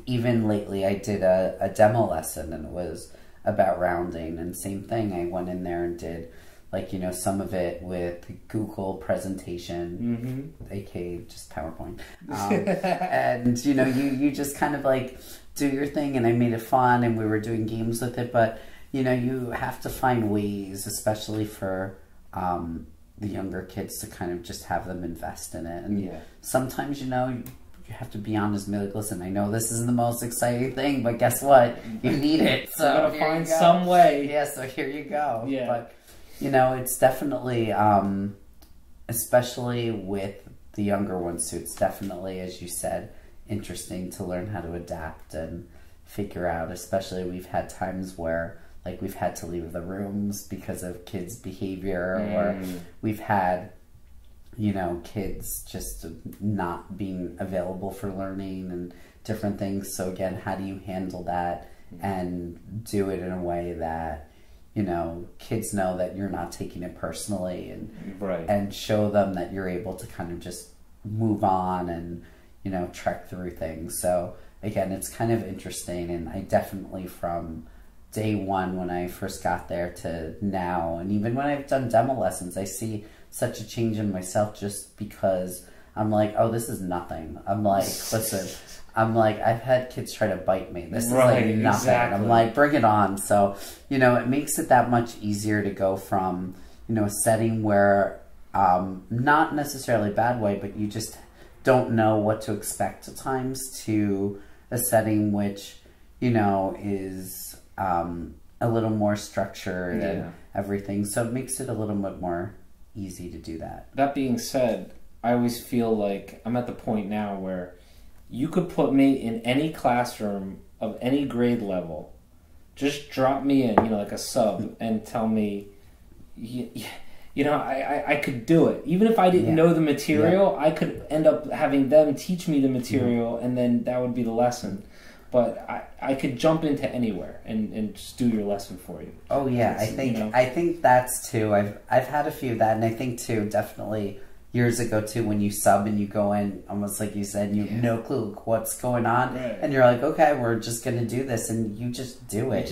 even lately I did a demo lesson, and it was about rounding, and same thing, I went in there and did, like, you know, some of it with Google presentation, aka just PowerPoint, and, you know, you just kind of like do your thing, and I made it fun, and we were doing games with it. But, you know, you have to find ways, especially for the younger kids, to kind of just have them invest in it. And sometimes, you know, you have to be honest and be like, listen, I know this isn't the most exciting thing, but guess what? You need it. So you're gonna find some way. Yeah, so here you go. Yeah. But, you know, it's definitely, especially with the younger ones too, it's definitely, as you said, interesting to learn how to adapt and figure out. Especially, we've had times where, like, we've had to leave the rooms because of kids' behavior, or we've had, you know, kids just not being available for learning and different things. So again, how do you handle that and do it in a way that, you know, kids know that you're not taking it personally, and and show them that you're able to kind of just move on and, you know, trek through things. So again, it's kind of interesting, and I definitely, from day one when I first got there to now, and even when I've done demo lessons, I see such a change in myself, just because I'm like, oh, this is nothing. I'm like, listen, I'm like, I've had kids try to bite me. This is like nothing. Exactly. I'm like, bring it on. So, you know, it makes it that much easier to go from, you know, a setting where, not necessarily a bad way, but you just don't know what to expect at times, to a setting which, you know, is a little more structured and everything. So it makes it a little bit more easy to do that. That being said, I always feel like I'm at the point now where you could put me in any classroom of any grade level, just drop me in, you know, like a sub, and tell me, you know, I could do it. Even if I didn't know the material, I could end up having them teach me the material, and then that would be the lesson. But I could jump into anywhere and just do your lesson for you. Oh yeah, I think, you know, I think that's too. I've had a few of that, and I think too, definitely years ago too, when you sub and you go in, almost like you said, you have no clue what's going on, and you're like, okay, we're just gonna do this, and you just do it.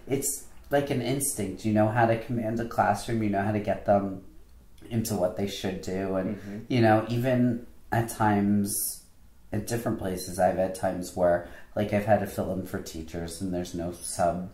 It's like an instinct. You know how to command a classroom. You know how to get them into what they should do, and you know, even at times at different places, I've had times where, like, I've had to fill in for teachers and there's no sub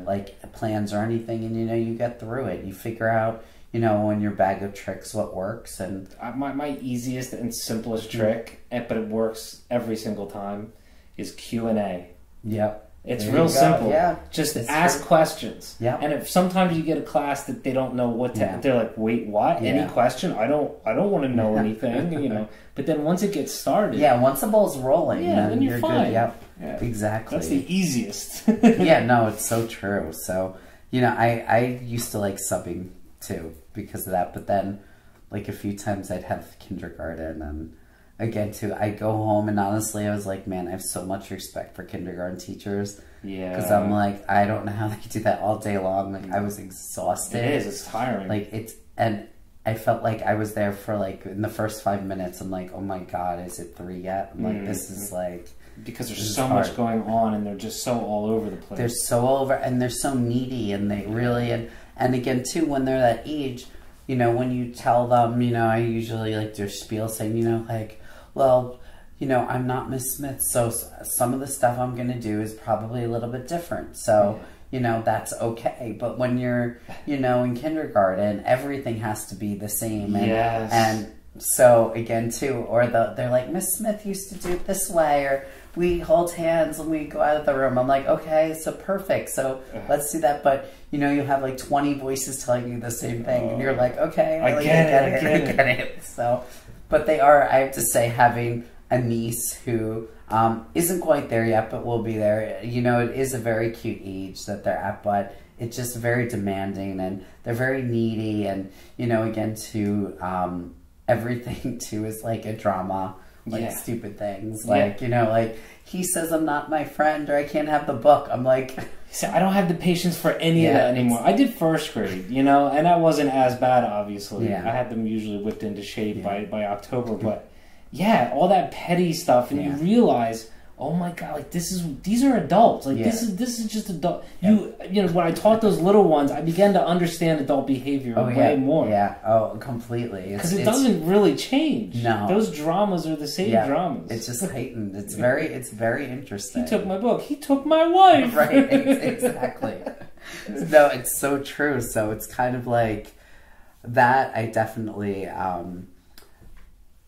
like plans or anything, and you know, you get through it. You figure out, you know, in your bag of tricks what works. And my easiest and simplest trick, but it works every single time, is Q&A. Yep. It's real simple. Yeah, just ask questions. Yeah. And if sometimes you get a class that they don't know what to, they're like, "Wait, what? Any question? I don't want to know anything." You know. But then once it gets started, once the ball's rolling, then you're fine. Good. Yep. Yeah, exactly. That's the easiest. Yeah, no, it's so true. So, you know, I used to like subbing too because of that. But then, like, a few times I'd have kindergarten, and again, too, I go home, and honestly, I was like, man, I have so much respect for kindergarten teachers. Yeah. Because I'm like, I don't know how they do that all day long. Like, I was exhausted. It is. It's tiring. Like, and I felt like I was there for, like, in the first 5 minutes, I'm like, oh my God, is it 3 yet? I'm like, this is like... Because there's so much going on, and they're just so all over the place. They're so over, and they're so needy, and they really... And again, too, when they're that age, you know, when you tell them, you know, I usually like do a spiel saying, you know, like, well, you know, I'm not Miss Smith, so some of the stuff I'm going to do is probably a little bit different. So, you know, that's okay. But when you're, you know, in kindergarten, everything has to be the same. And, and so, again, too, or they're like, Miss Smith used to do it this way, or we hold hands and we go out of the room. I'm like, okay, so perfect. So let's do that. But, you know, you have like 20 voices telling you the same thing. And you're like, okay, I get it. So... But they are, I have to say, having a niece who isn't quite there yet, but will be there. You know, it is a very cute age that they're at, but it's just very demanding, and they're very needy. And, you know, again, too, everything, too, is like a drama, like stupid things. Like, you know, like, he says I'm not my friend, or I can't have the book. I'm like... So I don't have the patience for any of that anymore. I did first grade, you know, and that wasn't as bad, obviously. I had them usually whipped into shape by October. But, all that petty stuff, and you realize, oh my God, like, these are adults. Like, this is just adult. You know, when I taught those little ones, I began to understand adult behavior way more. Yeah, oh, completely. Because it doesn't really change. No. Those dramas are the same dramas. It's just heightened. It's very interesting. He took my book. He took my wife. Right, exactly. No, it's so true. So it's kind of like that. I definitely...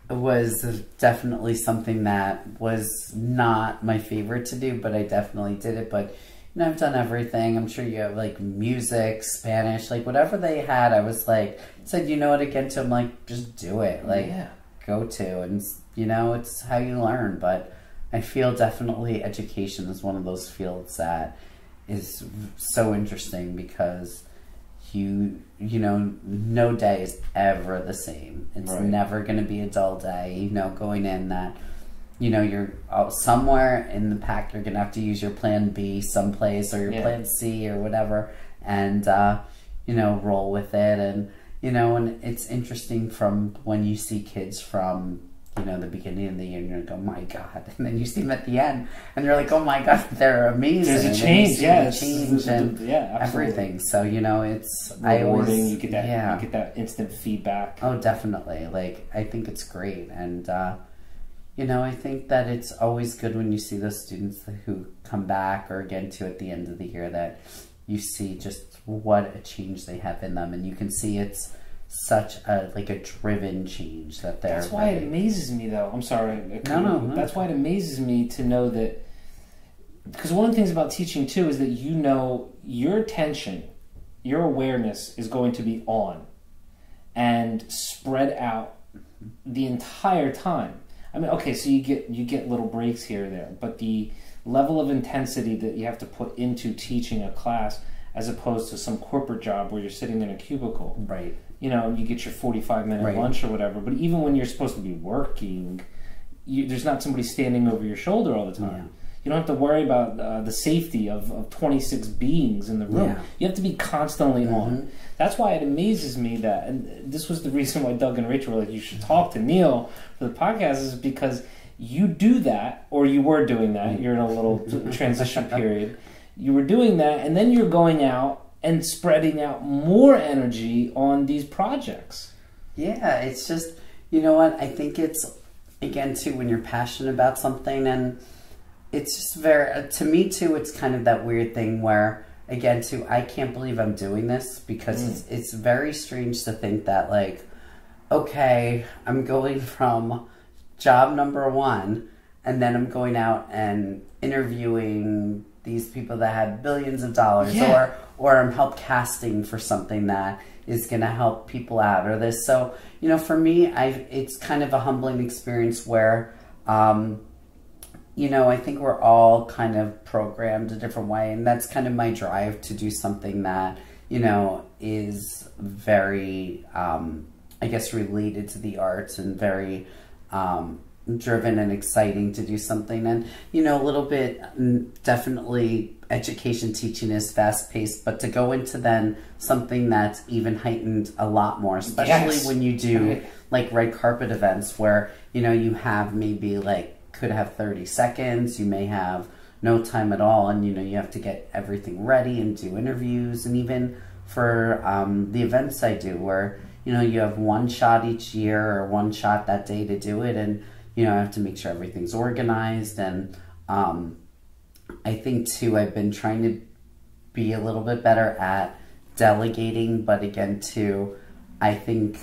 was definitely something that was not my favorite to do, but I definitely did it. But, you know, I've done everything. I'm sure you have, like, music, Spanish, like, whatever they had, I was like, said, you know what, again, to them, like, just do it. Like, go to. And, you know, it's how you learn. But I feel definitely education is one of those fields that is so interesting because... You know, no day is ever the same. It's never going to be a dull day, you know, going in that, you know, you're somewhere in the pack, you're going to have to use your plan B someplace or your plan C or whatever, and, you know, roll with it. And, you know, and it's interesting from when you see kids from, you know, the beginning of the year, and you're like, oh my God. And then you see them at the end, and you're like, oh my God, they're amazing. There's a change, yeah. Change and everything. So, you know, it's rewarding. You get that instant feedback. Oh, definitely. Like, I think it's great. And, you know, I think that it's always good when you see those students who come back, or again, too, at the end of the year, that you see just what a change they have in them. And you can see it's such a, like, a driven change that they're... That's why it amazes me, though. I'm sorry. No. That's why it amazes me to know that... Because one of the things about teaching, too, is that you know your attention, your awareness is going to be on and spread out the entire time. I mean, okay, so you get little breaks here or there, but the level of intensity that you have to put into teaching a class, as opposed to some corporate job where you're sitting in a cubicle. Right. You know, you get your 45-minute lunch or whatever, but even when you're supposed to be working, there's not somebody standing over your shoulder all the time. Yeah. You don't have to worry about the safety of 26 beings in the room. Yeah. You have to be constantly on. That's why it amazes me that, and this was the reason why Doug and Rachel were like, you should talk to Neal for the podcast, is because you do that, or you were doing that. You're in a little transition period. You were doing that, and then you're going out and spreading out more energy on these projects. Yeah, it's just, you know what, I think it's, again, too, when you're passionate about something, and it's just very, to me, too, it's kind of that weird thing where, again, too, I can't believe I'm doing this, because it's very strange to think that, like, okay, I'm going from job number one, and then I'm going out and interviewing these people that had billions of dollars, or I'm help casting for something that is going to help people out, or this. So, you know, for me, it's kind of a humbling experience where, you know, I think we're all kind of programmed a different way, and that's kind of my drive to do something that, you know, is very, I guess, related to the arts, and very driven and exciting to do something. And, you know, a little bit, definitely education teaching is fast paced, but to go into then something that's even heightened a lot more, especially when you do like red carpet events where, you know, you have maybe like, could have 30 seconds, you may have no time at all, and, you know, you have to get everything ready and do interviews. And even for the events I do, where, you know, you have one shot each year, or one shot that day to do it, and, you know, I have to make sure everything's organized. And I think, too, I've been trying to be a little bit better at delegating, but again, too, I think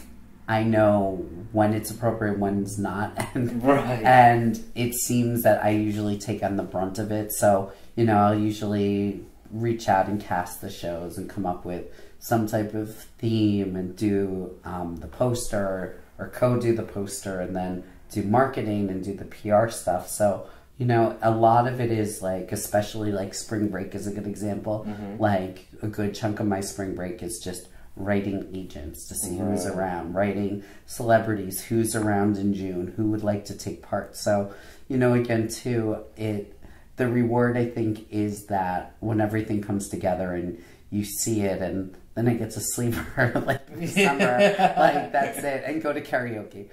I know when it's appropriate, when it's not, and it seems that I usually take on the brunt of it. So, you know, I'll usually reach out and cast the shows and come up with some type of theme, and do the poster, or co-do the poster, and then do marketing and do the PR stuff. So, you know, a lot of it is like, especially like spring break is a good example. Like, a good chunk of my spring break is just writing agents to see who's around, writing celebrities, who's around in June, who would like to take part. So, you know, again, too, the reward, I think, is that when everything comes together and you see it, and then I get to sleep for like summer, like that's it, and go to karaoke.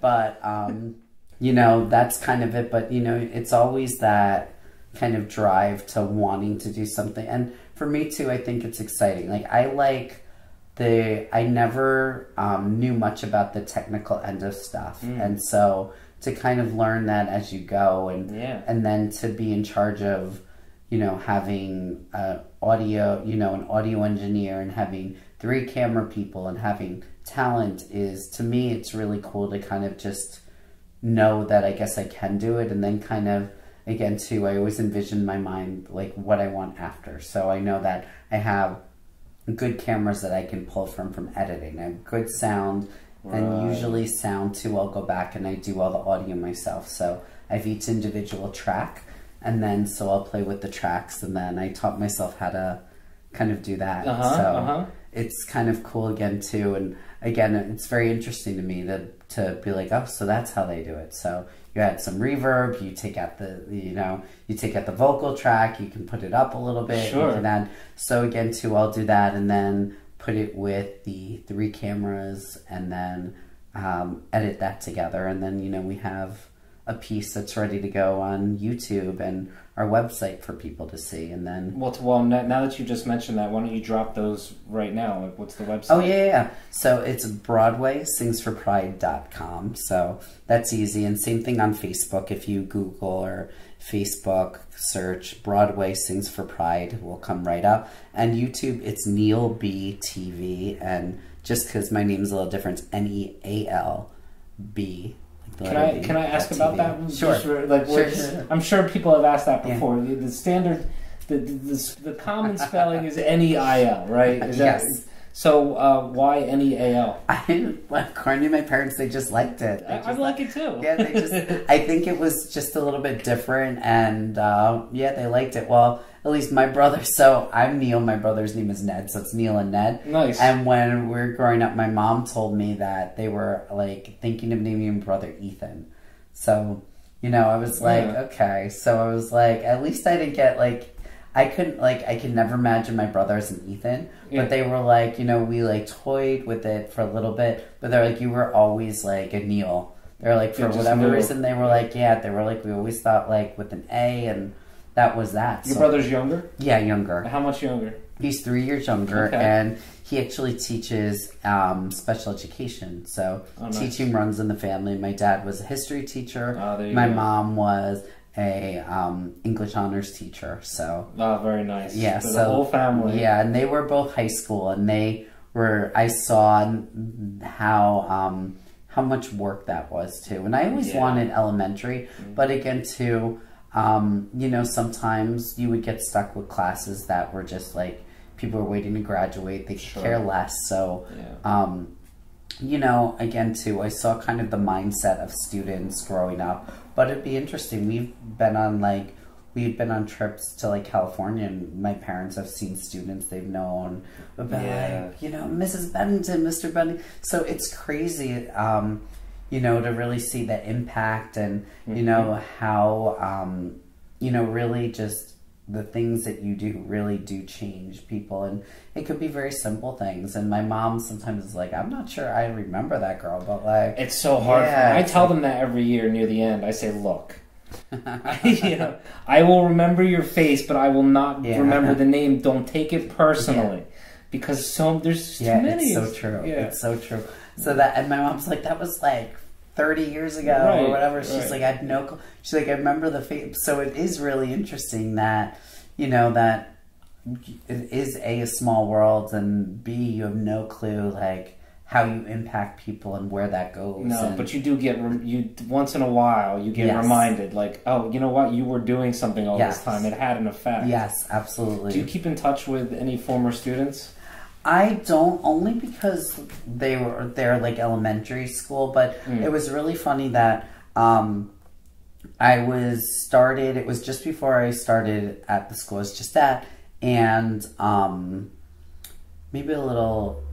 But, you know, that's kind of it. But, you know, it's always that kind of drive to wanting to do something. And for me, too, I think it's exciting. Like, I never knew much about the technical end of stuff. And so to kind of learn that as you go, and then to be in charge of, you know, having audio, you know, an audio engineer, and having 3 camera people, and having talent, is, to me, it's really cool to kind of just know that I guess I can do it. And then kind of, again, too, I always envision in my mind, like, what I want after. So I know that I have good cameras that I can pull from editing. I have good sound, and usually sound, too, I'll go back and I do all the audio myself. So I have each individual track, and then so I'll play with the tracks, and then I taught myself how to kind of do that. It's kind of cool, again, too. And again, it's very interesting to me to be like, oh, so that's how they do it. So you add some reverb, you take out you take out the vocal track, you can put it up a little bit. You can add, so again, too, I'll do that, and then put it with the 3 cameras, and then edit that together, and then, you know, we have a piece that's ready to go on YouTube and our website for people to see. And then, well, now that you just mentioned that, why don't you drop those right now? Like, what's the website? Oh, yeah. So it's BroadwaySingsForPride.com. So that's easy. And same thing on Facebook. If you Google or Facebook search Broadway Sings for Pride, will come right up. And YouTube, it's Neal B TV. And just because my name's a little different, it's NEALB. Can I ask about that? Sure. Sure. I'm sure people have asked that before. Yeah. The standard, the common spelling is NEIL, right? Is yes. That, so why NEAL? According to my parents, they just liked it. I like it too. Yeah, they just. I think it was just a little bit different, and yeah, they liked it. Well, at least my brother. So I'm Neal. My brother's name is Ned, so it's Neal and Ned. Nice. And when we were growing up, my mom told me that they were like thinking of naming my brother Ethan. So, you know, I was like, okay. So I was like, at least I didn't get like. I could never imagine my brother as an Ethan, but they were like, you know, we like toyed with it for a little bit, but they're like, you were always like a Neal. They're like, for whatever reason, they were like, they were like, we always thought like with an A, and that was that. Your brother's younger? Yeah, younger. How much younger? He's 3 years younger, and he actually teaches special education. So teaching runs in the family. My dad was a history teacher. My mom was a English honors teacher. So very nice. Yeah, so the whole family. Yeah, and they were both high school, and they were. I saw how much work that was too, and I always wanted elementary, but again too, you know, sometimes you would get stuck with classes that were just like people were waiting to graduate. They could care less. So. You know, again, too, I saw kind of the mindset of students growing up, but it'd be interesting. We've been on trips to like California, and my parents have seen students they've known about, like, you know, Mrs. Bennington, Mr. Bennington. So it's crazy, you know, to really see the impact and, you know, how, you know, really just the things that you do really do change people, and it could be very simple things. And my mom sometimes is like, I'm not sure I remember that girl, but like, it's so hard. I tell them that every year near the end. I say, look, you know, I will remember your face, but I will not remember the name. Don't take it personally, because there's too many. It's so true. It's so true. So that, and my mom's like, that was like 30 years ago or whatever. She's like, I had no clue. She's like, I remember the face. So it is really interesting that, you know, that it is a small world, and B, you have no clue like how you impact people and where that goes. No, but you do get once in a while you get reminded, like, oh, you know what, you were doing something all this time. It had an effect. Yes, absolutely. Do you keep in touch with any former students? I don't, only because they're like elementary school, but it was really funny that it was just before I started at the school. It's just that, and maybe a little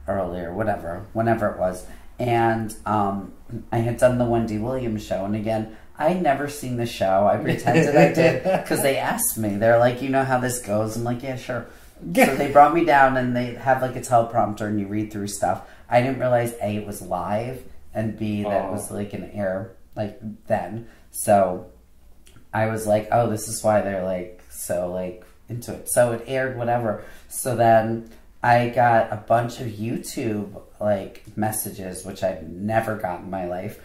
earlier, whenever it was, and I had done the Wendy Williams show, and again, I had never seen the show. I pretended I did because they asked me. They're like, you know how this goes? I'm like, yeah, sure. So they brought me down, and they have like a teleprompter, and you read through stuff. I didn't realize A, it was live, and B, that it was like an air like then. So I was like, oh, this is why they're like so like into it. So it aired, whatever. So then I got a bunch of YouTube like messages, which I'd never got in my life,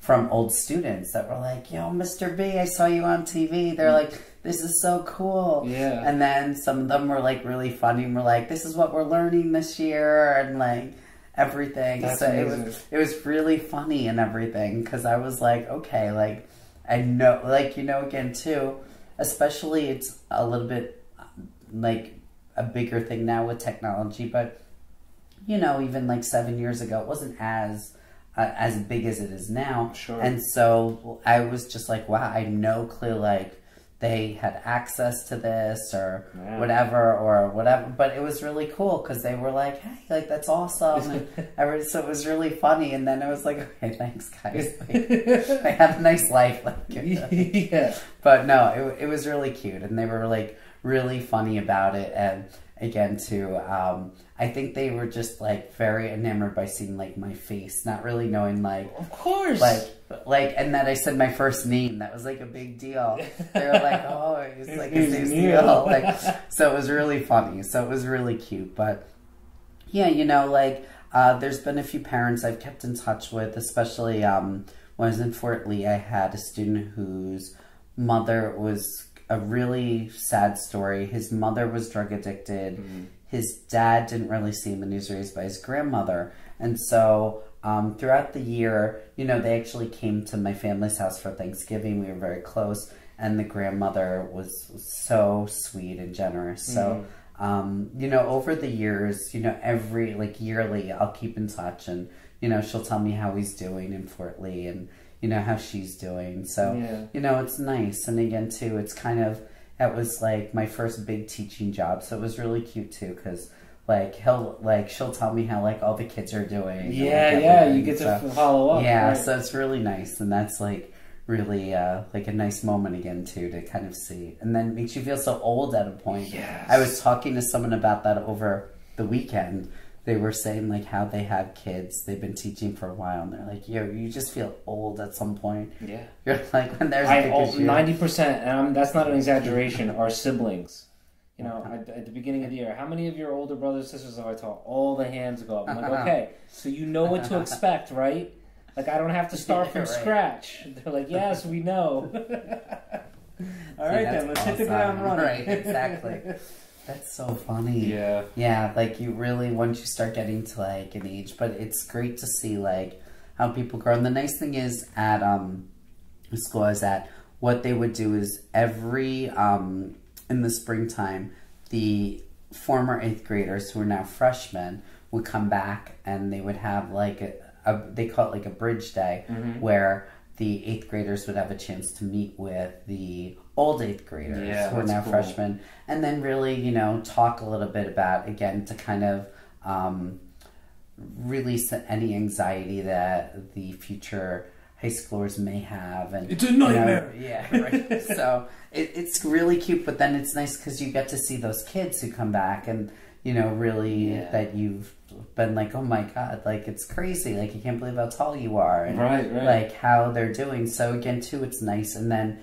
from old students that were like, yo, Mr. B, I saw you on TV. They're like, this is so cool. Yeah. And then some of them were like really funny and were like, this is what we're learning this year, and like everything. That's so amazing. it was really funny and everything, because I was like, okay, like I know, like, you know, again too, especially it's a little bit like a bigger thing now with technology, but you know, even like 7 years ago, it wasn't as big as it is now. Sure. And so I was just like, wow, I had no clue like they had access to this or whatever, but it was really cool because they were like, hey, like that's awesome. And so it was really funny. And then I was like, okay, thanks guys. Like, I have a nice life. Like, yeah. But no, it was really cute, and they were like really funny about it. And again too. I think they were just like very enamored by seeing like my face, not really knowing like, of course, like, and that I said my first name. That was like a big deal. They were like, oh, it's like his name's Neal. Like, so it was really funny. So it was really cute. But yeah, you know, like there's been a few parents I've kept in touch with, especially when I was in Fort Lee. I had a student whose mother was a really sad story. His mother was drug addicted. Mm-hmm. His dad didn't really see him, and he was raised by his grandmother. And so throughout the year, you know, they actually came to my family's house for Thanksgiving. We were very close, and the grandmother was so sweet and generous. Mm-hmm. So, you know, over the years, you know, every, like, yearly, I'll keep in touch, and, you know, she'll tell me how he's doing in Fort Lee, and, you know, how she's doing. So, yeah. You know, it's nice. And again, too, it's kind of, that was, like, my first big teaching job. So it was really cute, too, because, like, she'll tell me how, like, all the kids are doing. Yeah, and, like, yeah, you get to follow up. Yeah, right? So it's really nice. And that's, like, really, like, a nice moment again, too, to kind of see. And then it makes you feel so old at a point. Yes. I was talking to someone about that over the weekend. They were saying, like, how they have kids. They've been teaching for a while, and they're like, yo, you just feel old at some point. Yeah. You're like, when there's 90%, and that's not an exaggeration, are siblings. You know, at the beginning of the year, how many of your older brothers and sisters have I taught? All the hands go up. I'm like, okay, so you know what to expect, right? Like, I don't have to start from scratch. They're like, yes, we know. All right, then, let's hit the ground running. Right, exactly. That's so funny. Yeah. Yeah, like, you really, once you start getting to, like, an age, but it's great to see, like, how people grow. And the nice thing is, at the school I was at, what they would do is every, in the springtime, the former 8th graders who are now freshmen would come back, and they would have, like, they call it, like, a bridge day, mm-hmm. where the 8th graders would have a chance to meet with the old 8th graders who are now freshmen, and then really, you know, talk a little bit about, again, to kind of release any anxiety that the future high schoolers may have. And it's a nightmare. You know, yeah, right. So it's really cute, but then it's nice because you get to see those kids who come back, and, you know, really that you've been like, oh my God, like, it's crazy, like, you can't believe how tall you are, and right. like how they're doing. So again, too, it's nice. And then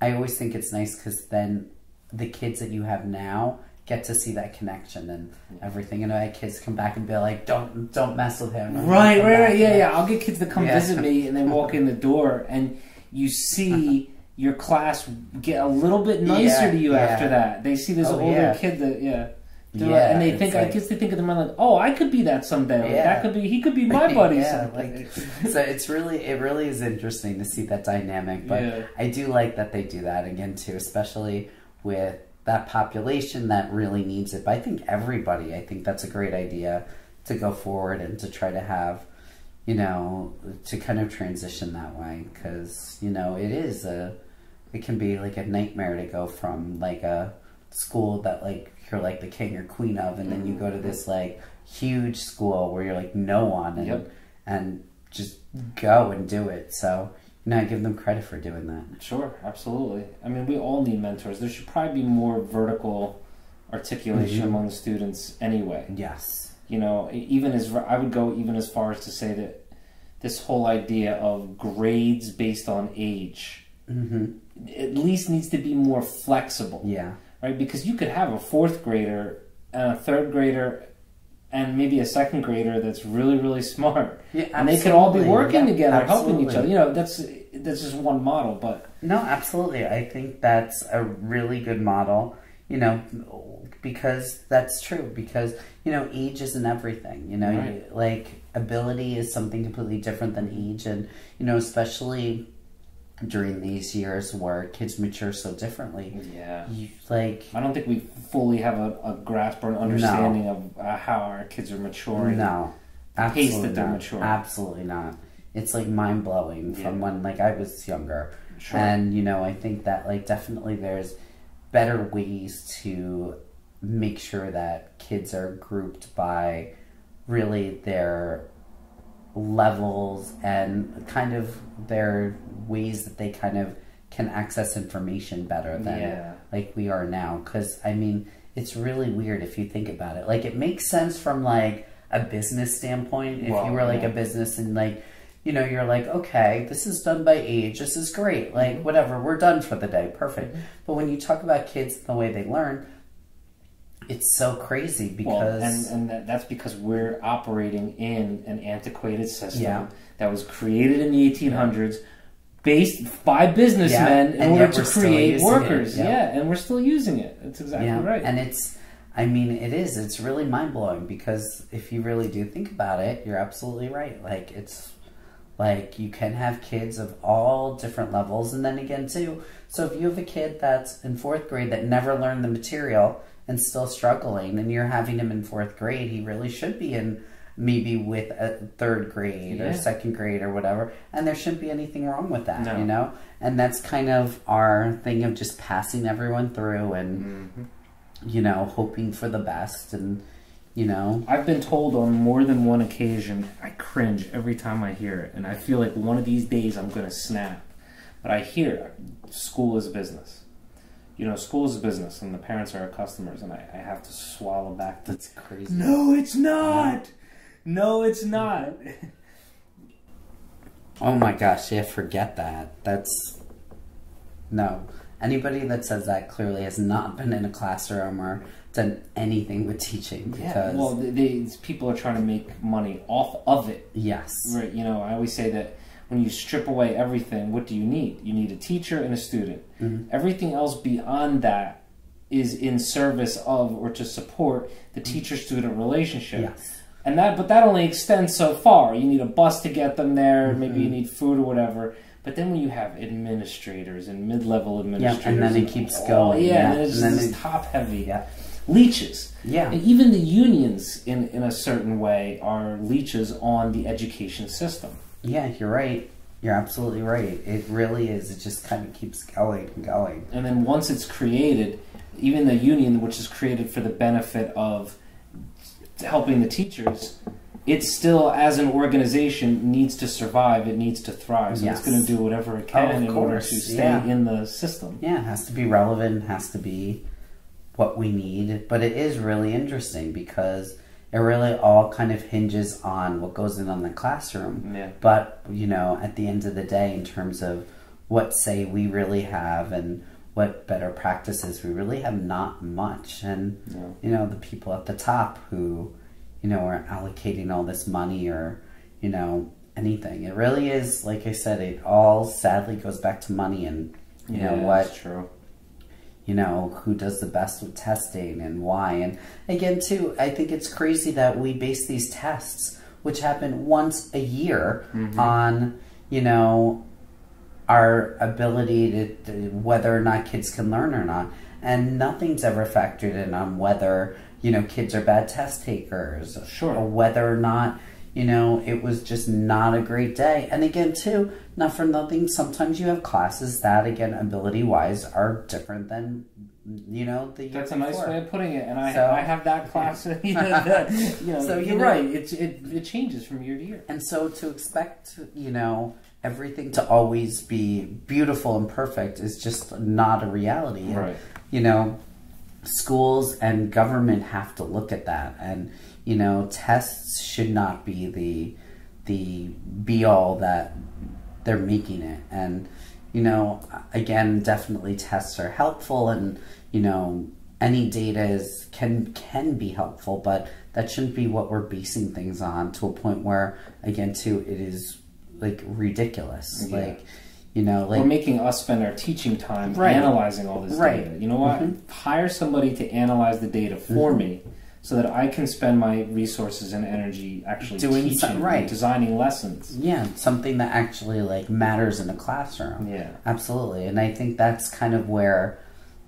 I always think it's nice because then the kids that you have now get to see that connection and everything. You know, I kids come back and be like, don't mess with him. Right. Yeah. I'll get kids to come visit me, and they walk in the door, and you see your class get a little bit nicer to you after that. They see this older kid that and they think, like, I guess they think of them like, oh, I could be that someday. Like, that could be, he could be my buddy. Like, so it really is interesting to see that dynamic. But I do like that they do that again too, especially with that population that really needs it. But I think I think that's a great idea to go forward and to try to have, you know, to kind of transition that way, because, you know, it can be like a nightmare to go from, like, a school that, like, you're like the king or queen of, and then you go to this, like, huge school where you're like no one, and just go and do it. So, you know, I give them credit for doing that. Sure, absolutely. I mean, we all need mentors. There should probably be more vertical articulation among students anyway. Yes. You know, I would go even as far as to say that this whole idea of grades based on age at least needs to be more flexible. Yeah. Right? Because you could have a 4th grader and a 3rd grader and maybe a 2nd grader that's really, really smart. Yeah, and they could all be working together, helping each other. You know, that's just one model. But no, absolutely. I think that's a really good model, you know, because that's true. Because, you know, age isn't everything. You know, like, ability is something completely different than age. And, you know, especially during these years where kids mature so differently. Yeah. I don't think we fully have a grasp or an understanding of how our kids are maturing. No. The pace that they're maturing. Absolutely not. It's, like, mind-blowing from when, like, I was younger. Sure. And, you know, I think that, like, definitely there's better ways to make sure that kids are grouped by really their levels and kind of their ways that they kind of can access information better than like we are now. Because, I mean, it's really weird if you think about it. Like, it makes sense from like a business standpoint. If you were like a business and like, you know, you're like, okay, this is done by age. This is great. Like, whatever, we're done for the day. Perfect. But when you talk about kids and the way they learn, it's so crazy because... and that's because we're operating in an antiquated system that was created in the 1800s based by businessmen in order to create workers. And we're still using it. That's exactly right. And it's... I mean, it is. It's really mind-blowing because if you really do think about it, you're absolutely right. Like, it's... Like, you can have kids of all different levels. And then again, too, so if you have a kid that's in 4th grade that never learned the material and still struggling, and you're having him in 4th grade, he really should be in maybe with a 3rd grade or 2nd grade or whatever. And there shouldn't be anything wrong with that, you know? And that's kind of our thing of just passing everyone through and, you know, hoping for the best and... You know, I've been told on more than one occasion, I cringe every time I hear it, and I feel like one of these days I'm going to snap. But I hear school is a business. You know, school is a business, and the parents are our customers, and I have to swallow back. That's crazy. No, it's not. No, it's not. Oh my gosh, yeah, forget that. That's... No. Anybody that says that clearly has not been in a classroom or done anything with teaching. Because well, people are trying to make money off of it. Yes. Right. You know, I always say that when you strip away everything, what do you need? You need a teacher and a student. Everything else beyond that is in service of or to support the teacher-student relationship. Yes. And but that only extends so far. You need a bus to get them there. Maybe you need food or whatever. But then when you have administrators and mid-level administrators... and then it keeps going. And it's just top-heavy. Leeches. And even the unions, in a certain way, are leeches on the education system. Yeah, you're right. You're absolutely right. It really is. It just kind of keeps going and going. And then once it's created, even the union, which is created for the benefit of helping the teachers... It still, as an organization, needs to survive. It needs to thrive. So it's going to do whatever it can in order to stay in the system. Yeah, it has to be relevant. It has to be what we need. But it is really interesting because it really all kind of hinges on what goes in the classroom. But, you know, at the end of the day, in terms of what say we really have and what better practices, we really have not much. And, you know, the people at the top who... you know, or allocating all this money or, you know, anything. It really is, like I said, it all sadly goes back to money and, you know, what, true. You know, who does the best with testing and why. And again, too, I think it's crazy that we base these tests, which happen once a year, on, you know, our ability to whether or not kids can learn or not. And nothing's ever factored in on whether... you know, kids are bad test takers. Or whether or not, you know, it was just not a great day. And again, too, not for nothing, sometimes you have classes that, again, ability-wise, are different than, you know, the year That's a before. nice way of putting it. And I have that class. You know, so you're right. It changes from year to year. And so to expect, you know, everything to always be beautiful and perfect is just not a reality. Right. And, you know... schools and government have to look at that, and you know, tests should not be the be all that they're making it. And you know, again, definitely tests are helpful, and you know, any data can be helpful, but that shouldn't be what we're basing things on to a point where, again, too, it is like ridiculous. Like, you know, like, we're making us spend our teaching time analyzing all this data. You know what? Hire somebody to analyze the data for me so that I can spend my resources and energy actually doing teaching, designing lessons. Yeah, something that actually like matters in a classroom. Yeah, absolutely. And I think that's kind of where,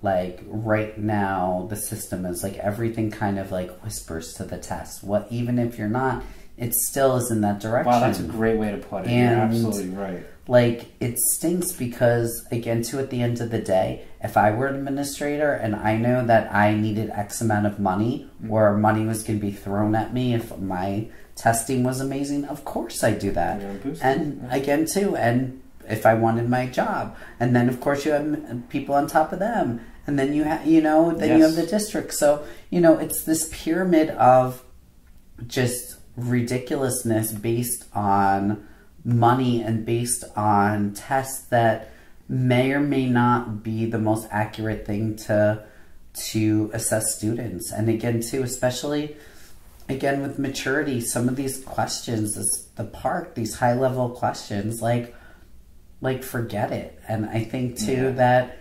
like, right now the system is like everything kind of like whispers to the test. What, even if you're not, it still is in that direction. Wow, that's a great way to put it. You're absolutely right. Like, it stinks because, again, too, at the end of the day, if I were an administrator and I know that I needed X amount of money or money was going to be thrown at me if my testing was amazing, of course I do that. And again, too, and if I wanted my job. And then, of course, you have people on top of them. and then you have, you know, then you have the district. So, you know, it's this pyramid of just ridiculousness based on money and based on tests that may or may not be the most accurate thing to assess students. And again, too, especially again with maturity, some of these questions, these high level questions, like forget it. And I think too that,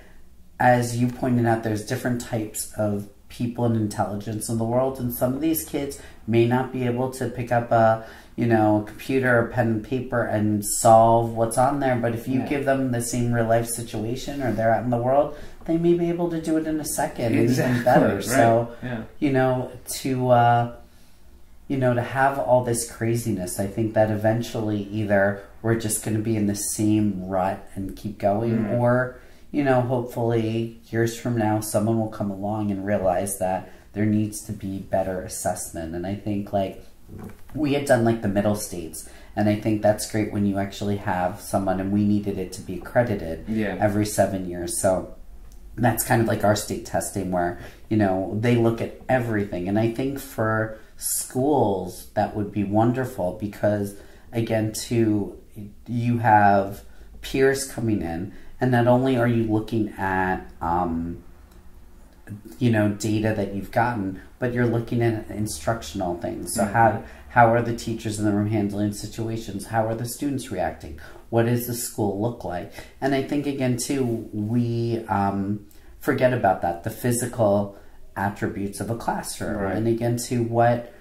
as you pointed out, there's different types of people and intelligence in the world, and some of these kids may not be able to pick up a, you know, computer or pen and paper and solve what's on there, but if you give them the same real life situation, or they're out in the world, they may be able to do it in a second, and even better. Right. So you know, to have all this craziness, I think that eventually either we're just going to be in the same rut and keep going, or, you know, hopefully years from now, someone will come along and realize that there needs to be better assessment. And I think, like, we had done, like, the middle states, and I think that's great when you actually have someone, and we needed it to be accredited every 7 years. So that's kind of like our state testing, where, you know, they look at everything. And I think for schools, that would be wonderful, because, again, too, you have peers coming in, and not only are you looking at, you know, data that you've gotten, but you're looking at instructional things. So how are the teachers in the room handling situations? How are the students reacting? What does the school look like? And I think, again, too, we forget about that, the physical attributes of a classroom. Right. And again, too, what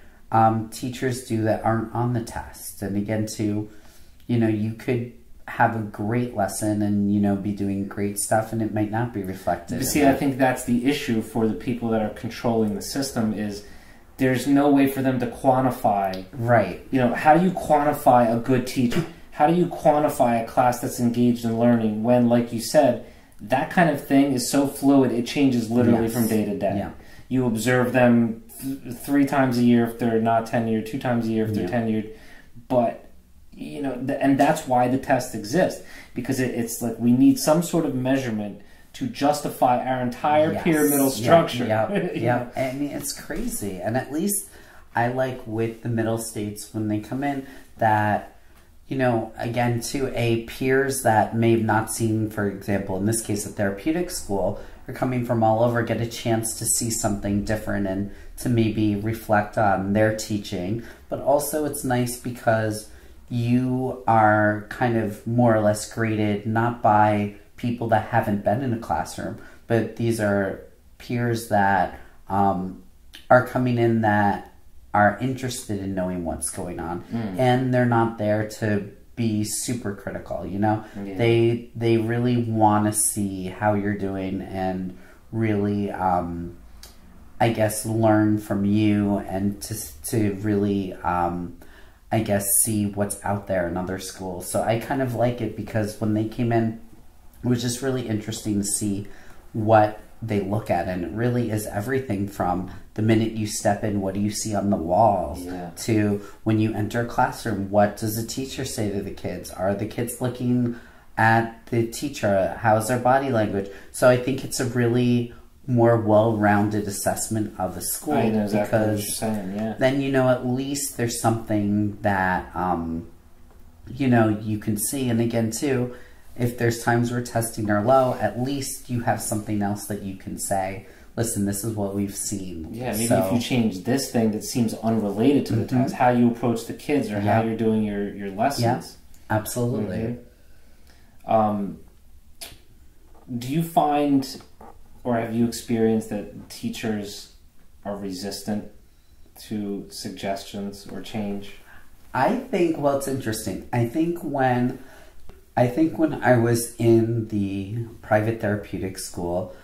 teachers do that aren't on the test. And again, too, you know, you could have a great lesson and, you know, be doing great stuff, and it might not be reflected. See, I think that's the issue for the people that are controlling the system, is there's no way for them to quantify. Right. You know, how do you quantify a good teacher? How do you quantify a class that's engaged in learning when, like you said, that kind of thing is so fluid, it changes literally from day to day. Yeah. You observe them 3 times a year if they're not tenured, 2 times a year if they're tenured, but, you know, and that's why the test exists, because it's like we need some sort of measurement to justify our entire pyramidal structure. Yeah. I mean, it's crazy. And at least I like with the middle states, when they come in, that, you know, again, to peers that may have not seen, for example, in this case, a therapeutic school, are coming from all over, get a chance to see something different and to maybe reflect on their teaching. But also it's nice because you are kind of more or less graded not by people that haven't been in a classroom, but these are peers that are coming in that are interested in knowing what's going on, and they're not there to be super critical, you know. They really want to see how you're doing and really I guess learn from you, and to really I guess see what's out there in other schools. So I kind of like it, because when they came in, it was just really interesting to see what they look at, and it really is everything from the minute you step in, what do you see on the walls, to when you enter a classroom, what does the teacher say to the kids? Are the kids looking at the teacher? How's their body language? So I think it's a really more well-rounded assessment of a school. I know exactly what you're saying, then, you know, at least there's something that you know, you can see. And again, too, if there's times where testing are low, at least you have something else that you can say, listen, this is what we've seen. Yeah, maybe if you change this thing that seems unrelated to the test, how you approach the kids, or how you're doing your lessons. Yeah, absolutely. Do you find, or have you experienced, that teachers are resistant to suggestions or change? I think, well, it's interesting. I think when I was in the private therapeutic school,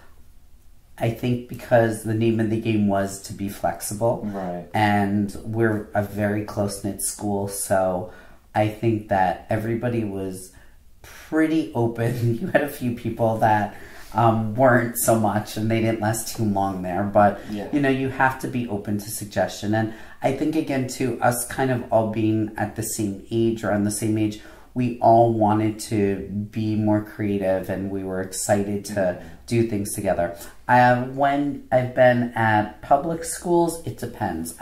I think because the name of the game was to be flexible, right? And we're a very close-knit school, so I think that everybody was pretty open. You had a few people that weren't so much, and they didn't last too long there, but you know, you have to be open to suggestion. And I think, again, too, us kind of all being at the same age, or on the same age, we all wanted to be more creative, and we were excited to do things together. When I've been at public schools, it depends.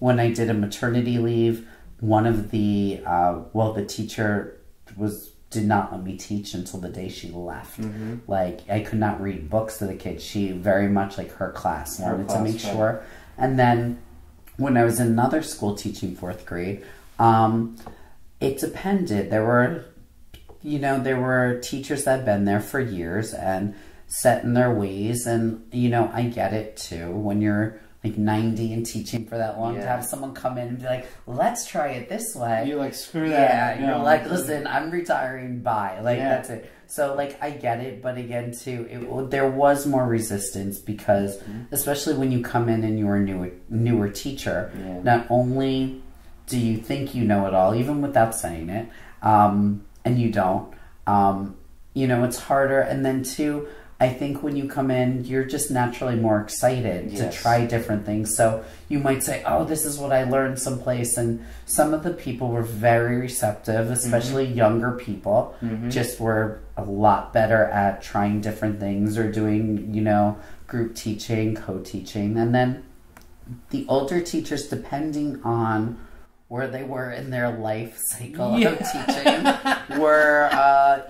When I did a maternity leave, one of the the teacher did not let me teach until the day she left. Like, I could not read books to the kids. She very much, like, her class wanted to make sure. And then when I was in another school teaching 4th grade, it depended. There were teachers that had been there for years and set in their ways, and I get it too. When you're like 90 and teaching for that long, to have someone come in and be like, let's try it this way. You're like, screw that. Yeah, you're like, listen, I'm retiring, bye. Like, that's it. So, like, I get it, but again, too, there was more resistance because, especially when you come in and you're a newer teacher, not only do you think you know it all, even without saying it, and you don't, it's harder. And then, too, I think when you come in, you're just naturally more excited to try different things. So you might say, oh, this is what I learned someplace. And some of the people were very receptive, especially younger people, just were a lot better at trying different things or doing, group teaching, co-teaching. And then the older teachers, depending on where they were in their life cycle of teaching, were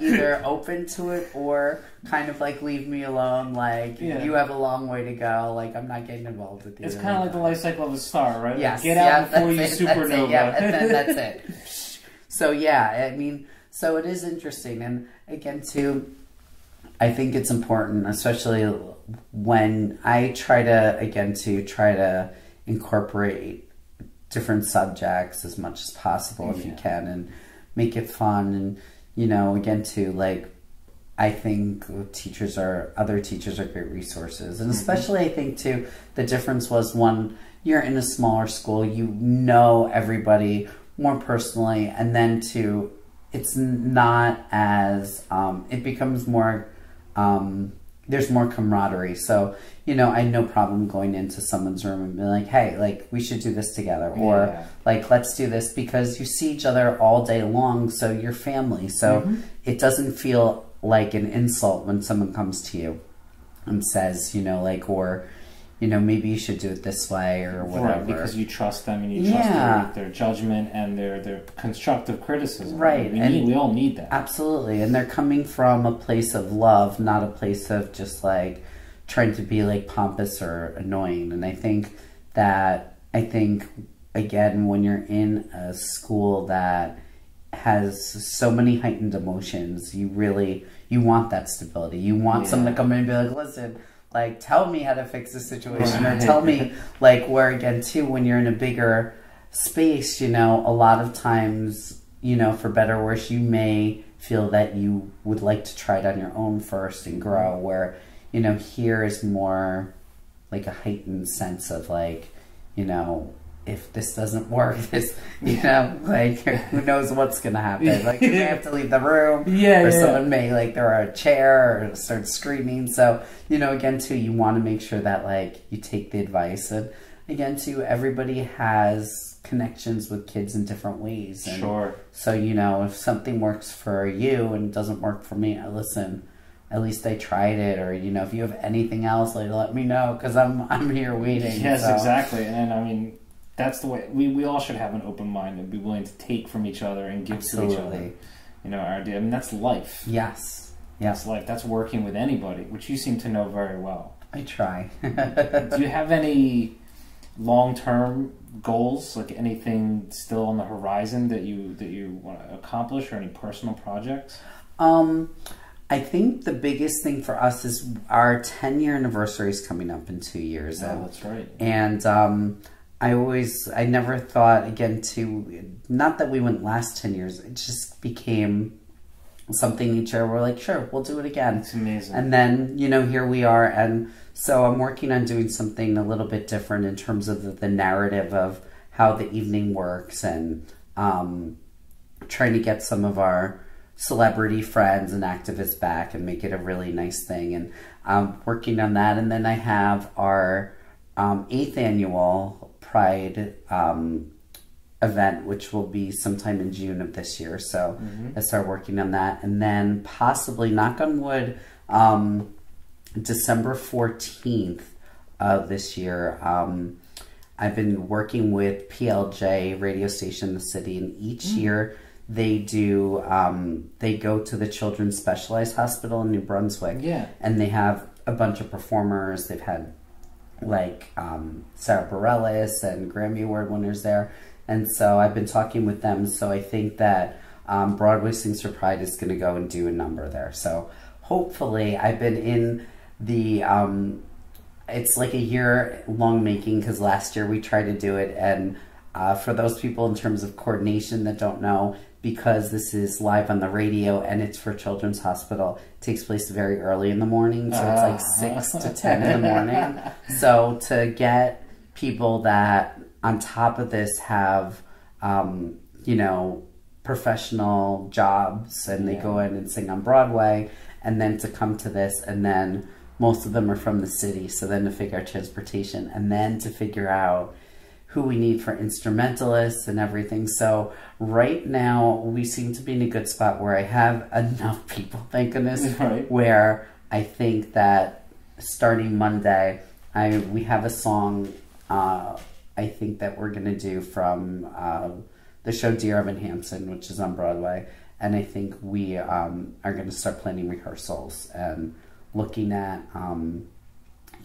either open to it or kind of like, leave me alone, like, you have a long way to go, like, I'm not getting involved with you. It's kind of like the life cycle of a star, right? Yes. Like, get out before you supernova. And then that's it. So, I mean, so it is interesting. And again, too, I think it's important, especially when I try to incorporate different subjects as much as possible if you can, and make it fun. And again, too, like, I think other teachers are great resources. And especially I think too, the difference was when you're in a smaller school, everybody more personally, and then too, it's not as it becomes more there's more camaraderie. So, I had no problem going into someone's room and being like, hey, like, we should do this together. Or, like, let's do this, because you see each other all day long, so you're family. So it doesn't feel like an insult when someone comes to you and says, maybe you should do it this way or whatever. Right, because you trust them and you trust their judgment and their constructive criticism. Right. We all need that. Absolutely. And they're coming from a place of love, not a place of just, like, trying to be, like, pompous or annoying. And I think, again, when you're in a school that has so many heightened emotions, you want that stability. You want someone to come in and be like, listen, like, tell me how to fix this situation, or tell me, like, where, again, too, when you're in a bigger space, a lot of times, for better or worse, you may feel that you would like to try it on your own first and grow, where, here is more like a heightened sense of, like, if this doesn't work, like, who knows what's going to happen. Like, you may have to leave the room, or someone may, like, throw a chair or start screaming. So, again, too, you want to make sure that, like, you take the advice. And, again, too, everybody has connections with kids in different ways. And so, if something works for you and doesn't work for me, listen, at least I tried it. Or, if you have anything else, like, let me know, because I'm here waiting. Yes, exactly. And, I mean, that's the way we all should have an open mind and be willing to take from each other and give to each other. Our idea. I mean, that's life. Yes. That's life. That's working with anybody, which you seem to know very well. I try. Do you have any long-term goals, like anything still on the horizon that you want to accomplish, or any personal projects? I think the biggest thing for us is our 10-year anniversary is coming up in 2 years. Oh, that's right. And I never thought, again, not that we wouldn't last 10 years, it just became something each year we're like, sure, we'll do it again. It's amazing. And then, here we are. And so I'm working on doing something a little bit different in terms of the narrative of how the evening works, and trying to get some of our celebrity friends and activists back and make it a really nice thing. And working on that. And then I have our 8th annual Pride event, which will be sometime in June of this year. So I start working on that. And then possibly, knock on wood, December 14th of this year, I've been working with PLJ radio station in the city, and each year they do, they go to the Children's Specialized Hospital in New Brunswick. Yeah. And they have a bunch of performers. They've had like Sarah Bareilles and Grammy Award winners there. And so I've been talking with them. So I think that Broadway Sings for Pride is going to go and do a number there. So hopefully, I've been in the, it's like a year long making, because last year we tried to do it. And for those people in terms of coordination that don't know, because this is live on the radio and it's for Children's Hospital, it takes place very early in the morning. So it's like 6 to 10 in the morning. So to get people that on top of this have, you know, professional jobs, and they go in and sing on Broadway, and then to come to this, and then most of them are from the city. So then to figure out transportation, and then to figure out who we need for instrumentalists and everything. So right now we seem to be in a good spot where I have enough people, thank goodness, where I think that starting Monday, we have a song I think that we're going to do from the show Dear Evan Hansen, which is on Broadway. And I think we are going to start planning rehearsals and looking at,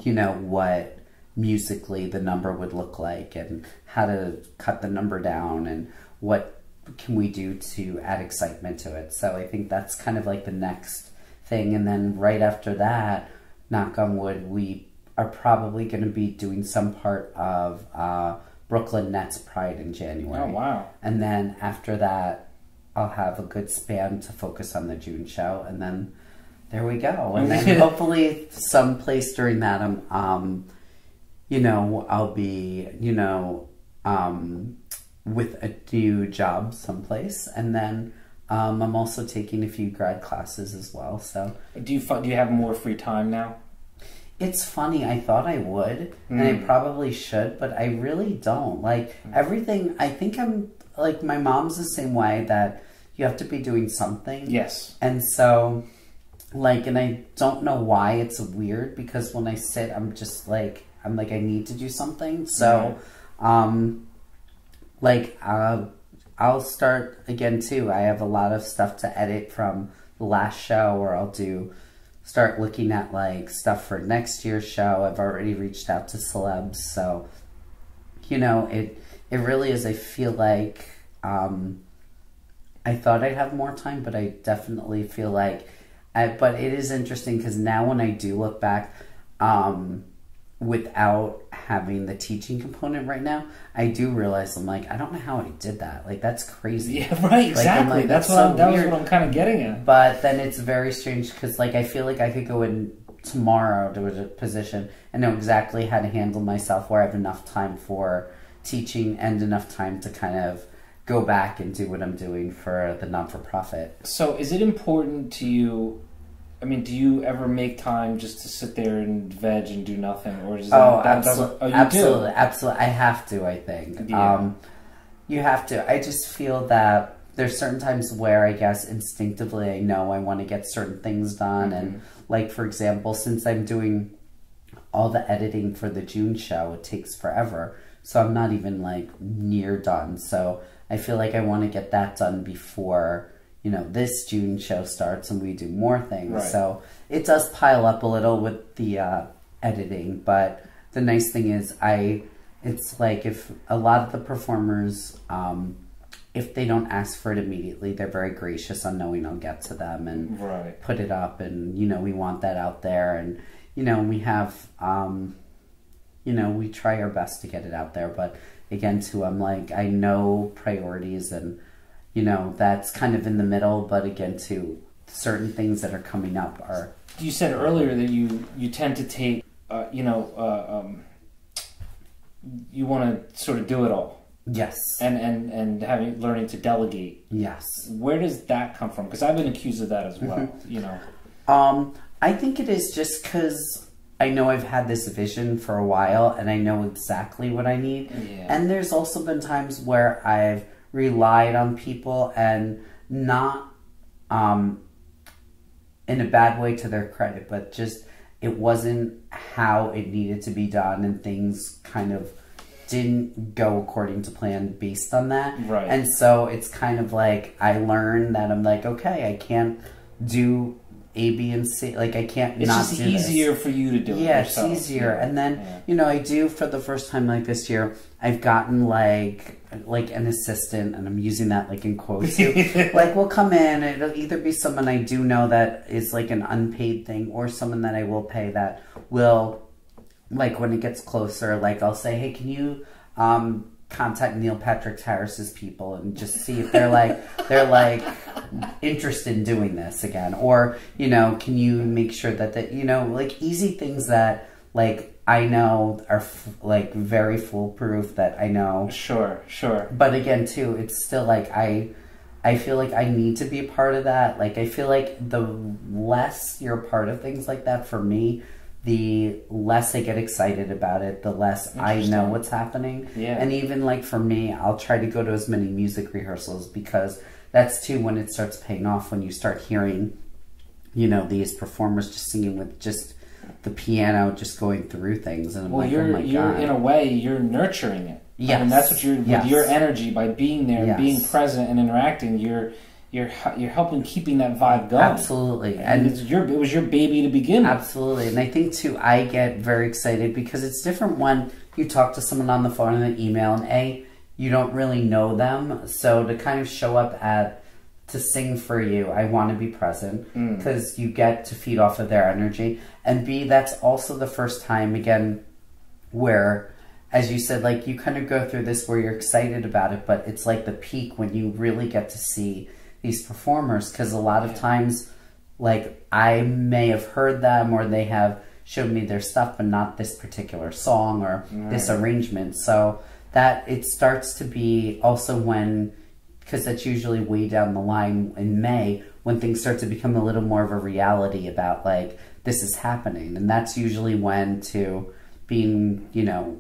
you know, what musically the number would look like, and how to cut the number down, and what can we do to add excitement to it. So I think that's kind of like the next thing. And then right after that, knock on wood, we are probably going to be doing some part of Brooklyn Nets Pride in January. Oh, wow. And then after that, I'll have a good span to focus on the June show, and then there we go. And then hopefully someplace during that, you know, I'll be, you know, with a new job someplace. And then I'm also taking a few grad classes as well. So do you have more free time now? It's funny. I thought I would, and I probably should, but I really don't. Like everything, I think I'm like, my mom's the same way, that you have to be doing something. Yes. And so, like, and I don't know why it's weird, because when I sit, I'm just like, I need to do something. So, like, I'll start again too. I have a lot of stuff to edit from the last show, or I'll start looking at like stuff for next year's show. I've already reached out to celebs. So, you know, it really is. I feel like, I thought I'd have more time, but I definitely feel like, but it is interesting, because now when I do look back, without having the teaching component right now, I do realize, I'm like, I don't know how I did that. Like, that's crazy. Yeah, right, exactly. Like, that was what I'm kind of getting at. But then it's very strange, because like, I feel like I could go in tomorrow to a position and know exactly how to handle myself, where I have enough time for teaching and enough time to kind of go back and do what I'm doing for the non-for-profit. So is it important to you, I mean, do you ever make time just to sit there and veg and do nothing? Or is absolutely. I have to, I think. Yeah. You have to. I just feel that there's certain times where I guess instinctively I know I want to get certain things done. And like, for example, since I'm doing all the editing for the June show, it takes forever. So I'm not even like near done. So I feel like I want to get that done before, you know, this June show starts and we do more things. Right. So it does pile up a little with the editing, but the nice thing is it's like, if a lot of the performers, if they don't ask for it immediately, they're very gracious on knowing I'll get to them and put it up, and, you know, we want that out there, and, you know, we have, you know, we try our best to get it out there, but again, too, I'm like, I know priorities, and, you know, that's kind of in the middle, but again, too, certain things that are coming up are... You said earlier that you tend to take, you know, you want to sort of do it all. Yes. And learning to delegate. Yes. Where does that come from? Because I've been accused of that as well, you know. I think it is just because I know I've had this vision for a while and I know exactly what I need. Yeah. And there's also been times where I've relied on people, and not in a bad way to their credit, but just it wasn't how it needed to be done, and things kind of didn't go according to plan based on that. Right. And so it's kind of like I learned that I'm like, okay, I can't do A, B, and C. Like, I can't it's not just do easier this. for you to do it Yeah, yourself. it's easier. Yeah. And then, Yeah. you know, I do, for the first time like this year, I've gotten like an assistant, and I'm using that like in quotes. Like, will come in, it'll either be someone I do know that is like an unpaid thing, or someone that I will pay that will, like, when it gets closer, like, I'll say, hey, can you contact Neil Patrick Harris's people and just see if they're like interested in doing this again, or, you know, can you make sure that you know, like, easy things that like I know are like very foolproof, that I know. Sure. But again, too, it's still like I feel like I need to be a part of that. Like, I feel like the less you're a part of things like that, for me, the less I get excited about it, the less I know what's happening. Yeah. And even like for me, I'll try to go to as many music rehearsals, because that's too when it starts paying off, when you start hearing, you know, these performers just singing with just the piano, just going through things. And I'm like, you're, oh my you're God. in a way, you're nurturing it. Yes. And that's what you're, Yes. with your energy, by being there and Yes. being present and interacting, you're helping keeping that vibe going. Absolutely. And it was your baby to begin with. Absolutely. And I think, too, I get very excited because it's different when you talk to someone on the phone and an email, and you don't really know them. So to kind of show up to sing for you, I want to be present, because you get to feed off of their energy. And B, that's also the first time, again, where, as you said, like, you kind of go through this where you're excited about it, but it's like the peak when you really get to see these performers, because a lot of times, like, I may have heard them, or they have showed me their stuff, but not this particular song or this arrangement. So that it starts to be also when, because that's usually way down the line in May, when things start to become a little more of a reality about, like, this is happening. And that's usually when, to being, you know,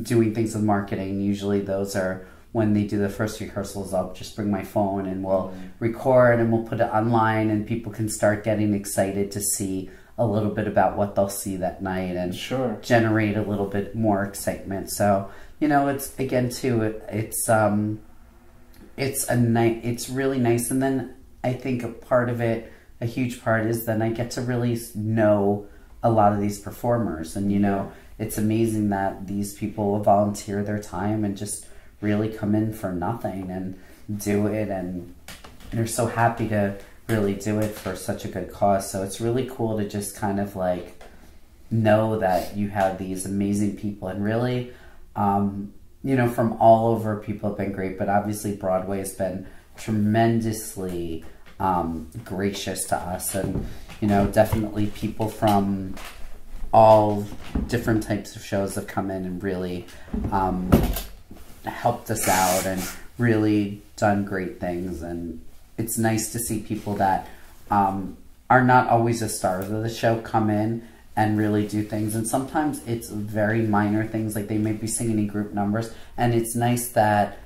doing things with marketing, usually those are when they do the first rehearsals. I'll just bring my phone and we'll record and we'll put it online, and people can start getting excited to see a little bit about what they'll see that night, and generate a little bit more excitement. So, you know, it's, again, too, it's really nice. And then I think a huge part is then I get to really know a lot of these performers, and, you know, it's amazing that these people will volunteer their time and just really come in for nothing and do it, and they're so happy to really do it for such a good cause. So it's really cool to just kind of like know that you have these amazing people, and really, you know, from all over. People have been great, but obviously Broadway has been tremendously gracious to us, and, you know, definitely people from all different types of shows have come in and really helped us out and really done great things. And it's nice to see people that are not always the stars of the show come in and really do things. And sometimes it's very minor things, like they may be singing in group numbers, and it's nice that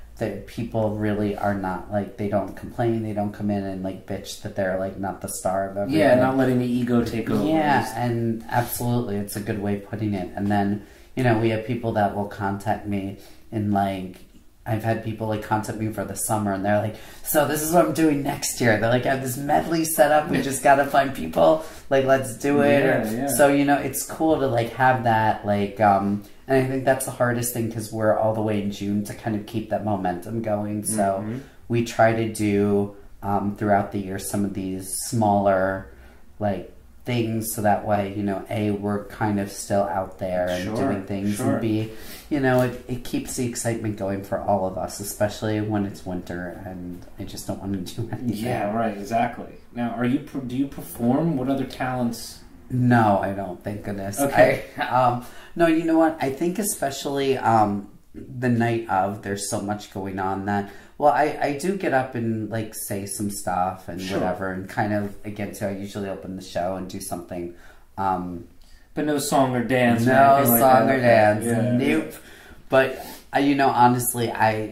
people really are not, like, they don't complain, they don't come in and like bitch that they're like not the star of everything. Yeah, not letting the ego take over. Yeah, and absolutely, it's a good way of putting it. And then, you know, we have people that will contact me, and like, I've had people like contact me for the summer, and they're like, so this is what I'm doing next year. They're like, I have this medley set up, we just gotta find people, like, let's do it. So, you know, it's cool to like have that, like, and I think that's the hardest thing, because we're all the way in June, to kind of keep that momentum going. So we try to do throughout the year some of these smaller, like, things, so that way, you know, A, we're kind of still out there and doing things, and B, you know, it keeps the excitement going for all of us, especially when it's winter and I just don't want to do anything. Yeah, right, exactly. Now, do you perform? What other talents? No, I don't, thank goodness. Okay. No, you know what? I think especially the night of, there's so much going on that, well, I do get up and like say some stuff and whatever, and kind of, again, so I usually open the show and do something But no song or dance. No like song or dance. Yeah. Nope. But you know, honestly,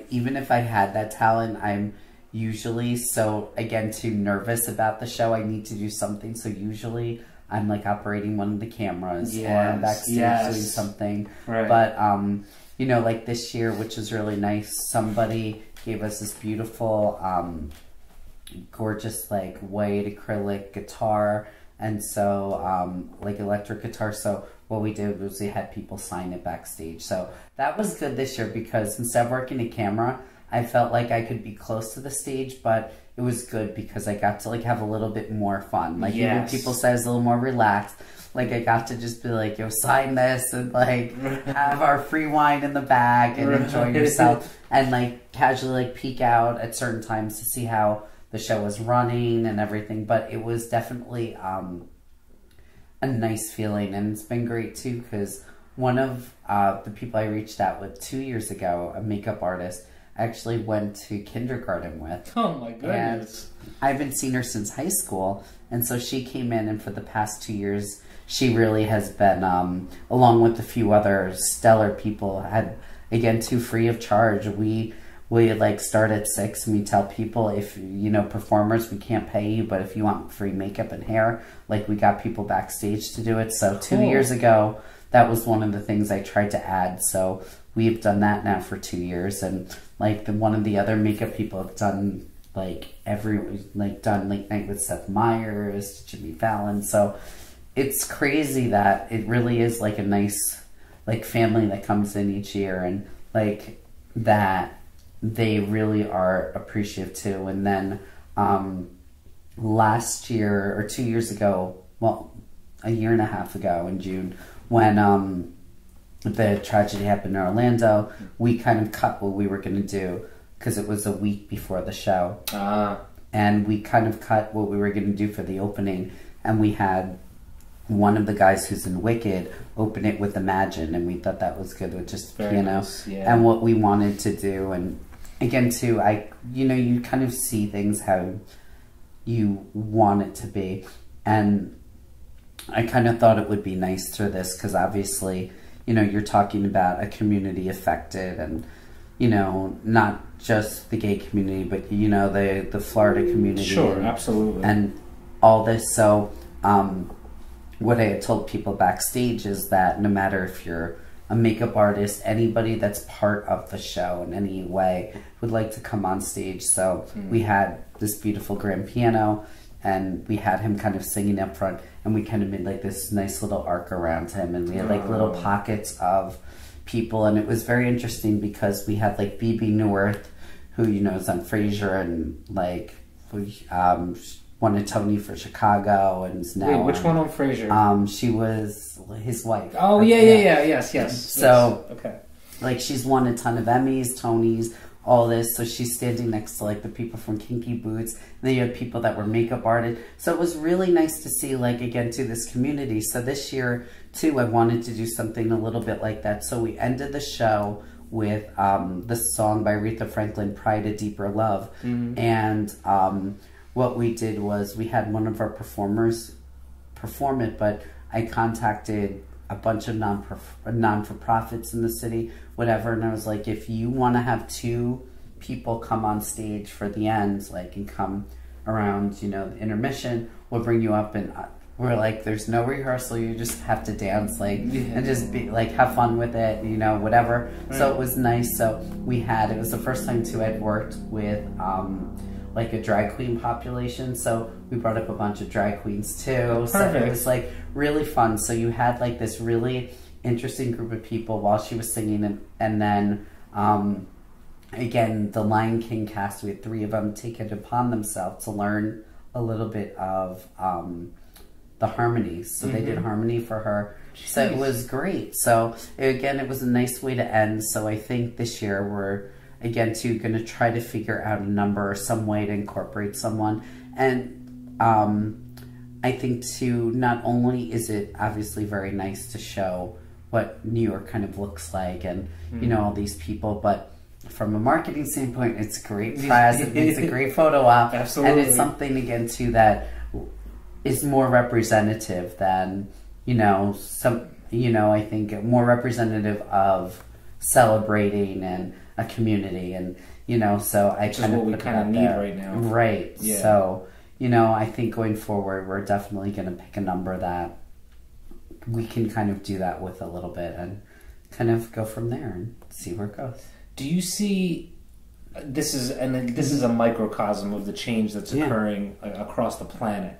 even if I had that talent, I'm usually too nervous about the show. I need to do something. So usually I'm like operating one of the cameras or I'm backstage doing something. Right. But you know, like this year, which was really nice, somebody gave us this beautiful, gorgeous like white acrylic guitar. And so, like electric guitar. So what we did was we had people sign it backstage. So that was good this year because instead of working a camera, I felt like I could be close to the stage, but it was good because I got to like have a little bit more fun. Like even people said it's a little more relaxed. Like I got to just be like, yo, sign this and like have our free wine in the back and enjoy yourself and like casually like peek out at certain times to see how the show was running and everything. But it was definitely a nice feeling, and it's been great too because one of the people I reached out with 2 years ago, a makeup artist, I actually went to kindergarten with. Oh my goodness. And I haven't seen her since high school, and so she came in, and for the past 2 years she really has been, along with a few other stellar people, had again free of charge. We like start at 6 and we tell people, if you know, performers, we can't pay you, but if you want free makeup and hair, like we got people backstage to do it. So 2 years ago, that was one of the things I tried to add. So we've done that now for 2 years, and like one of the other makeup people have done like done Late Night with Seth Meyers, Jimmy Fallon. So it's crazy that it really is like a nice like family that comes in each year, and like that they really are appreciative too. And then last year or 2 years ago, well, a year and a half ago in June, when the tragedy happened in Orlando, we kind of cut what we were going to do because it was a week before the show. And we kind of cut what we were going to do for the opening, and we had one of the guys who's in Wicked open it with Imagine, and we thought that was good with just piano and what we wanted to do. And again too, you know, you kind of see things how you want it to be, and I kind of thought it would be nice through this because obviously, you know, you're talking about a community affected, and you know, not just the gay community, but you know, the Florida community. Sure, absolutely. And all this. So what I had told people backstage is that no matter if you're a makeup artist, anybody that's part of the show in any way would like to come on stage. So we had this beautiful grand piano, and we had him kind of singing up front, and we kind of made like this nice little arc around him, and we had like little pockets of people, and it was very interesting because we had like BB Newirth, who you know is on Frasier and like won a Tony for Chicago, and is now which one on Frasier? She was his wife. Oh yes. So okay, like she's won a ton of Emmys, Tonys, all this. So she's standing next to like the people from Kinky Boots, and then you had people that were makeup artists. So it was really nice to see like again to this community. So this year too, I wanted to do something a little bit like that. So we ended the show with the song by Aretha Franklin, Pride, A Deeper Love. And what we did was we had one of our performers perform it, but I contacted a bunch of non-for-profits in the city, whatever, and I was like, if you want to have 2 people come on stage for the end, like, and come around, you know, the intermission, we'll bring you up, and we're like, there's no rehearsal, you just have to dance, like, and just be, like, have fun with it, you know, whatever. So it was nice. So we had, it was the first time, too, I'd worked with, like a drag queen population, so we brought up a bunch of drag queens too. So it was like really fun. So you had like this really interesting group of people while she was singing, and then again the Lion King cast, we had 3 of them take it upon themselves to learn a little bit of the harmonies. So they did harmony for her. So it was great. So again, it was a nice way to end. So I think this year we're again too going to try to figure out a number or some way to incorporate someone. And I think too, not only is it obviously very nice to show what New York kind of looks like, and you know, all these people, but from a marketing standpoint, it's great press, it's a great photo op. Absolutely. And it's something again too that is more representative than I think more representative of celebrating and a community, and so I kind of what we kind of need right now, right? Yeah. So I think going forward, we're definitely going to pick a number that we can kind of do that with a little bit, and kind of go from there and see where it goes. Do you see? This is a microcosm of the change that's occurring across the planet.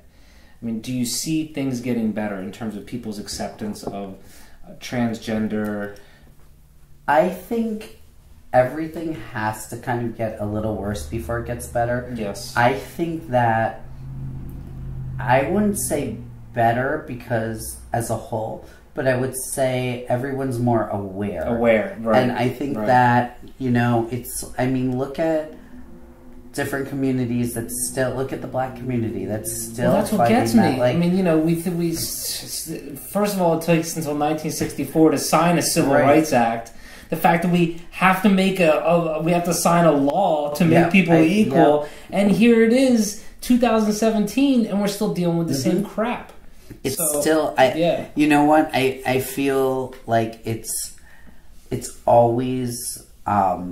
I mean, do you see things getting better in terms of people's acceptance of transgender? I think everything has to kind of get a little worse before it gets better. Yes. I think that I wouldn't say better because as a whole, but I would say everyone's more aware. Aware, right. And I think that, look at different communities that still, look at the black community that's still that's what gets me. That, we first of all, it takes until 1964 to sign a Civil Rights Act. The fact that we have to make we have to sign a law to make people equal, and here it is, 2017, and we're still dealing with the same crap. It's still, you know what? I feel like it's always a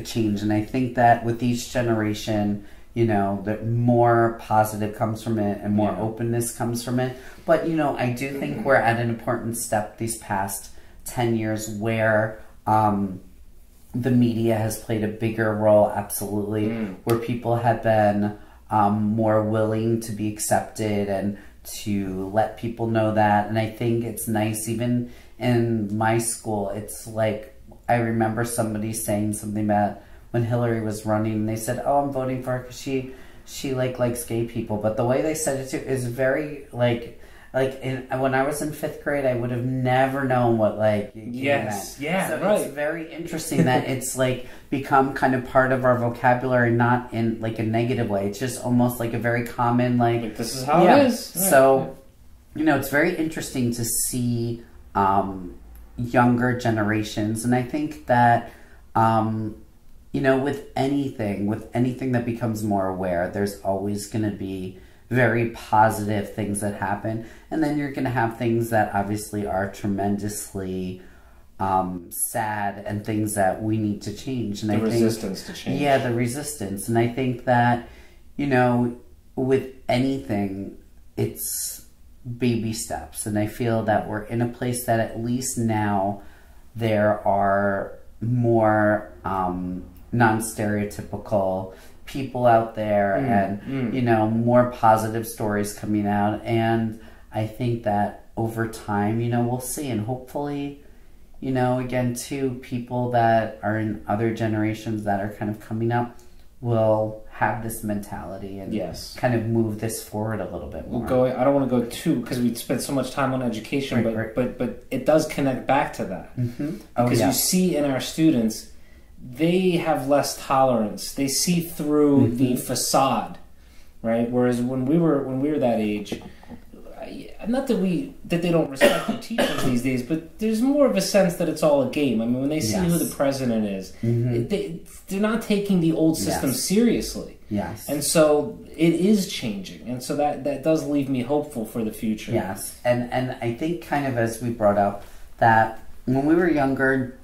change, and I think that with each generation, that more positive comes from it and more openness comes from it. But I do think we're at an important step these past 10 years where the media has played a bigger role, absolutely, where people have been more willing to be accepted and to let people know that. And I think it's nice, even in my school, it's like, I remember somebody saying something about when Hillary was running, and they said, "Oh, I'm voting for her because she likes gay people." But the way they said it too is very when I was in 5th grade, I would have never known what yes, yeah, so right. It's very interesting that it's become kind of part of our vocabulary, not in a negative way. It's just almost like a very common this is how it is. Right. So it's very interesting to see younger generations, and I think that with anything that becomes more aware, there's always going to be very positive things that happen, and then you're going to have things that obviously are tremendously sad and things that we need to change. And resistance to change. Yeah, the resistance. And I think that, with anything, it's baby steps. And I feel that we're in a place that at least now there are more non-stereotypical people out there and more positive stories coming out, and I think that over time we'll see, and hopefully again too, people that are in other generations that are kind of coming up will have this mentality and kind of move this forward a little bit more. I don't want to go too, because we spent so much time on education, but it does connect back to that, because you see in our students, they have less tolerance. They see through the facade, right? Whereas when we were that age, not that they don't respect the teachers these days, but there's more of a sense that it's all a game. I mean, when they see who the president is, they're not taking the old system seriously. Yes. And so it is changing, and so that does leave me hopeful for the future. Yes, and I think kind of as we brought up that when we were younger,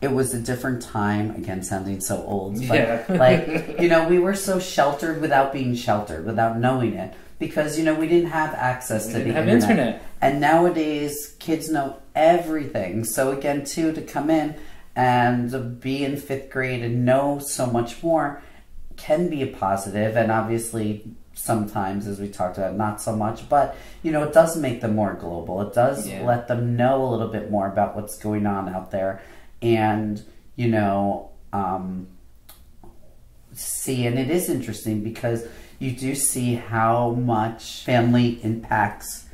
it was a different time, again sounding so old, but we were so sheltered without being sheltered, without knowing it, because we didn't have access to the internet. And nowadays kids know everything. So again too, to come in and be in 5th grade and know so much more can be a positive, and obviously sometimes, as we talked about, not so much, but it does make them more global. It does let them know a little bit more about what's going on out there. And see, and it is interesting because you do see how much family impacts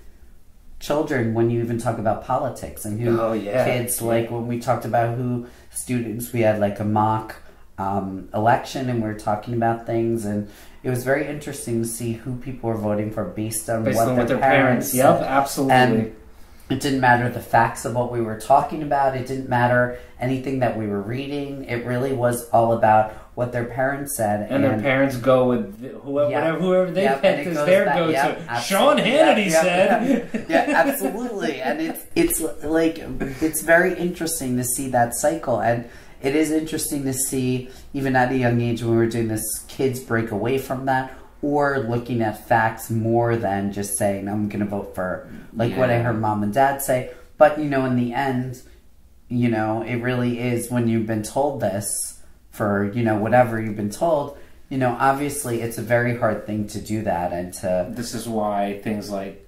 children when you even talk about politics and who kids, when we talked about who students, we had a mock election, and we were talking about things, and it was very interesting to see who people were voting for based on what their parents said. Yep, absolutely. And It didn't matter the facts of what we were talking about. It didn't matter anything that we were reading. It really was all about what their parents said. And their parents go with whoever they picked as their go-to. Sean Hannity said. Yeah, absolutely. And it's like, it's very interesting to see that cycle. And it is interesting to see, even at a young age when we're doing this, kids break away from that, or looking at facts more than just saying, I'm going to vote for, like, what I heard mom and dad say. But, you know, in the end, you know, it really is when you've been told this for, you know, whatever you've been told, you know, obviously it's a very hard thing to do that and to... This is why things like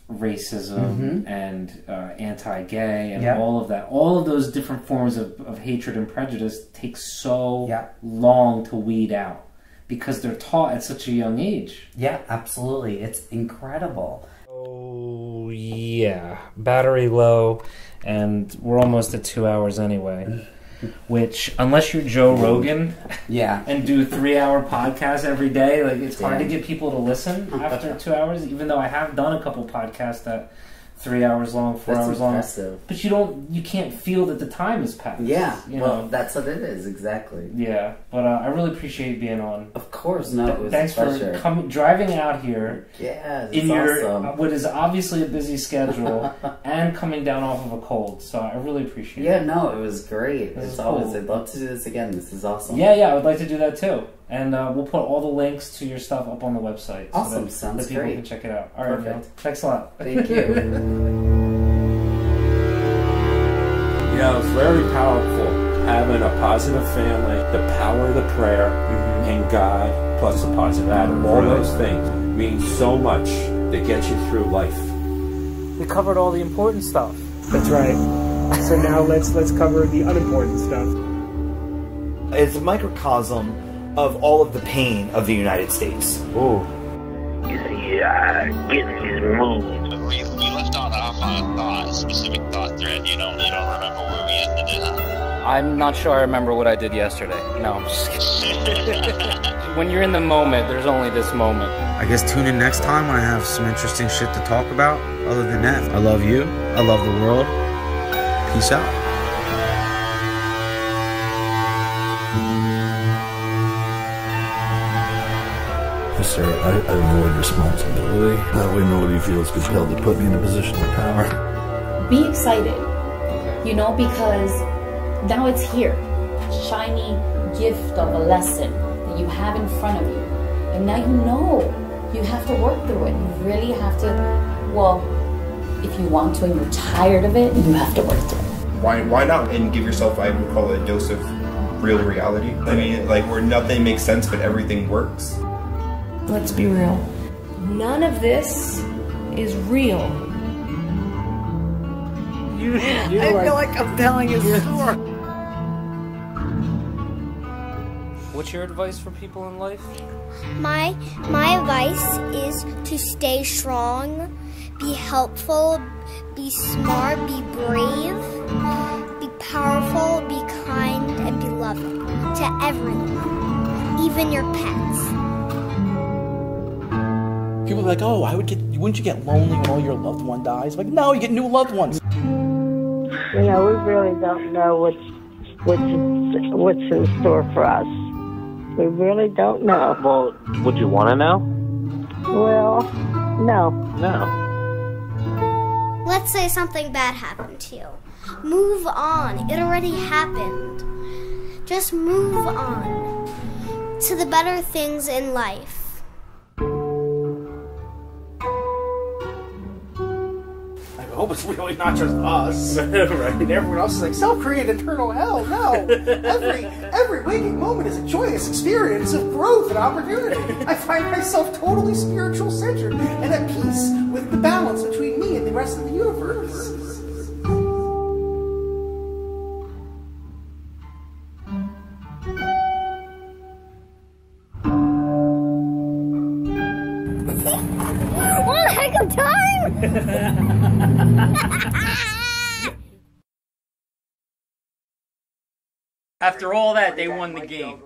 racism and anti-gay and all of that, all of those different forms of hatred and prejudice take so long to weed out. Because they're taught at such a young age. Yeah, absolutely. It's incredible. Oh, yeah. Battery low, and we're almost at 2 hours anyway. Which, unless you're Joe Rogan and do 3-hour podcasts every day, like, it's hard to get people to listen after 2 hours, even though I have done a couple podcasts that 3 hours long, 4 hours long. But you can't feel that the time has passed. Yeah, you well, know? That's what it is, exactly. Yeah, but I really appreciate being on. Of course, no, it was Thanks a pleasure. for driving out here. Yeah, in your what is obviously a busy schedule and coming down off of a cold. So I really appreciate it. Yeah, no, it was great. This it's is always cool. I'd love to do this again. This is awesome. Yeah, I would like to do that too. And we'll put all the links to your stuff up on the website. Awesome, so sounds that people great. Can check it out. All right, Neal. Thanks a lot. Thank you. You know, it's very powerful having a positive family, the power of the prayer, and God, plus a positive attitude. All those things mean so much to get you through life. We covered all the important stuff. That's right. So now let's cover the unimportant stuff. It's a microcosm of all of the pain of the United States. Ooh. You see, getting his moves. We left off on a specific thought thread. You don't remember where we ended it up. I'm not sure I remember what I did yesterday. No, I'm just kidding. When you're in the moment, there's only this moment. I guess tune in next time when I have some interesting shit to talk about. Other than that, I love you. I love the world. Peace out. Yes, sir. I avoid responsibility. That way nobody feels compelled to put me in a position of power. Be excited, you know, because now it's here. Shiny gift of a lesson that you have in front of you. And now you know you have to work through it. You really have to, well, if you want to and you're tired of it, you have to work through it. Why not? And give yourself, I would call it a dose of real reality. I mean, like, where nothing makes sense but everything works. Let's be real. None of this is real. I feel like I'm telling a story. What's your advice for people in life? My advice is to stay strong, be helpful, be smart, be brave, be powerful, be kind, and be loving to everyone, even your pets. People are like, oh, wouldn't you get lonely when all your loved one dies? Like, no, you get new loved ones. You know, we really don't know what's in store for us. We really don't know. Well, would you want to know? Well, no. No. Let's say something bad happened to you. Move on. It already happened. Just move on to the better things in life. I hope it's really not just us. Right. And everyone else is like, self-created eternal hell. No. Every waking moment is a joyous experience of growth and opportunity. I find myself totally spiritual centered and at peace with the balance between me and the rest of the universe. What a heck of time! After all that, they won the game.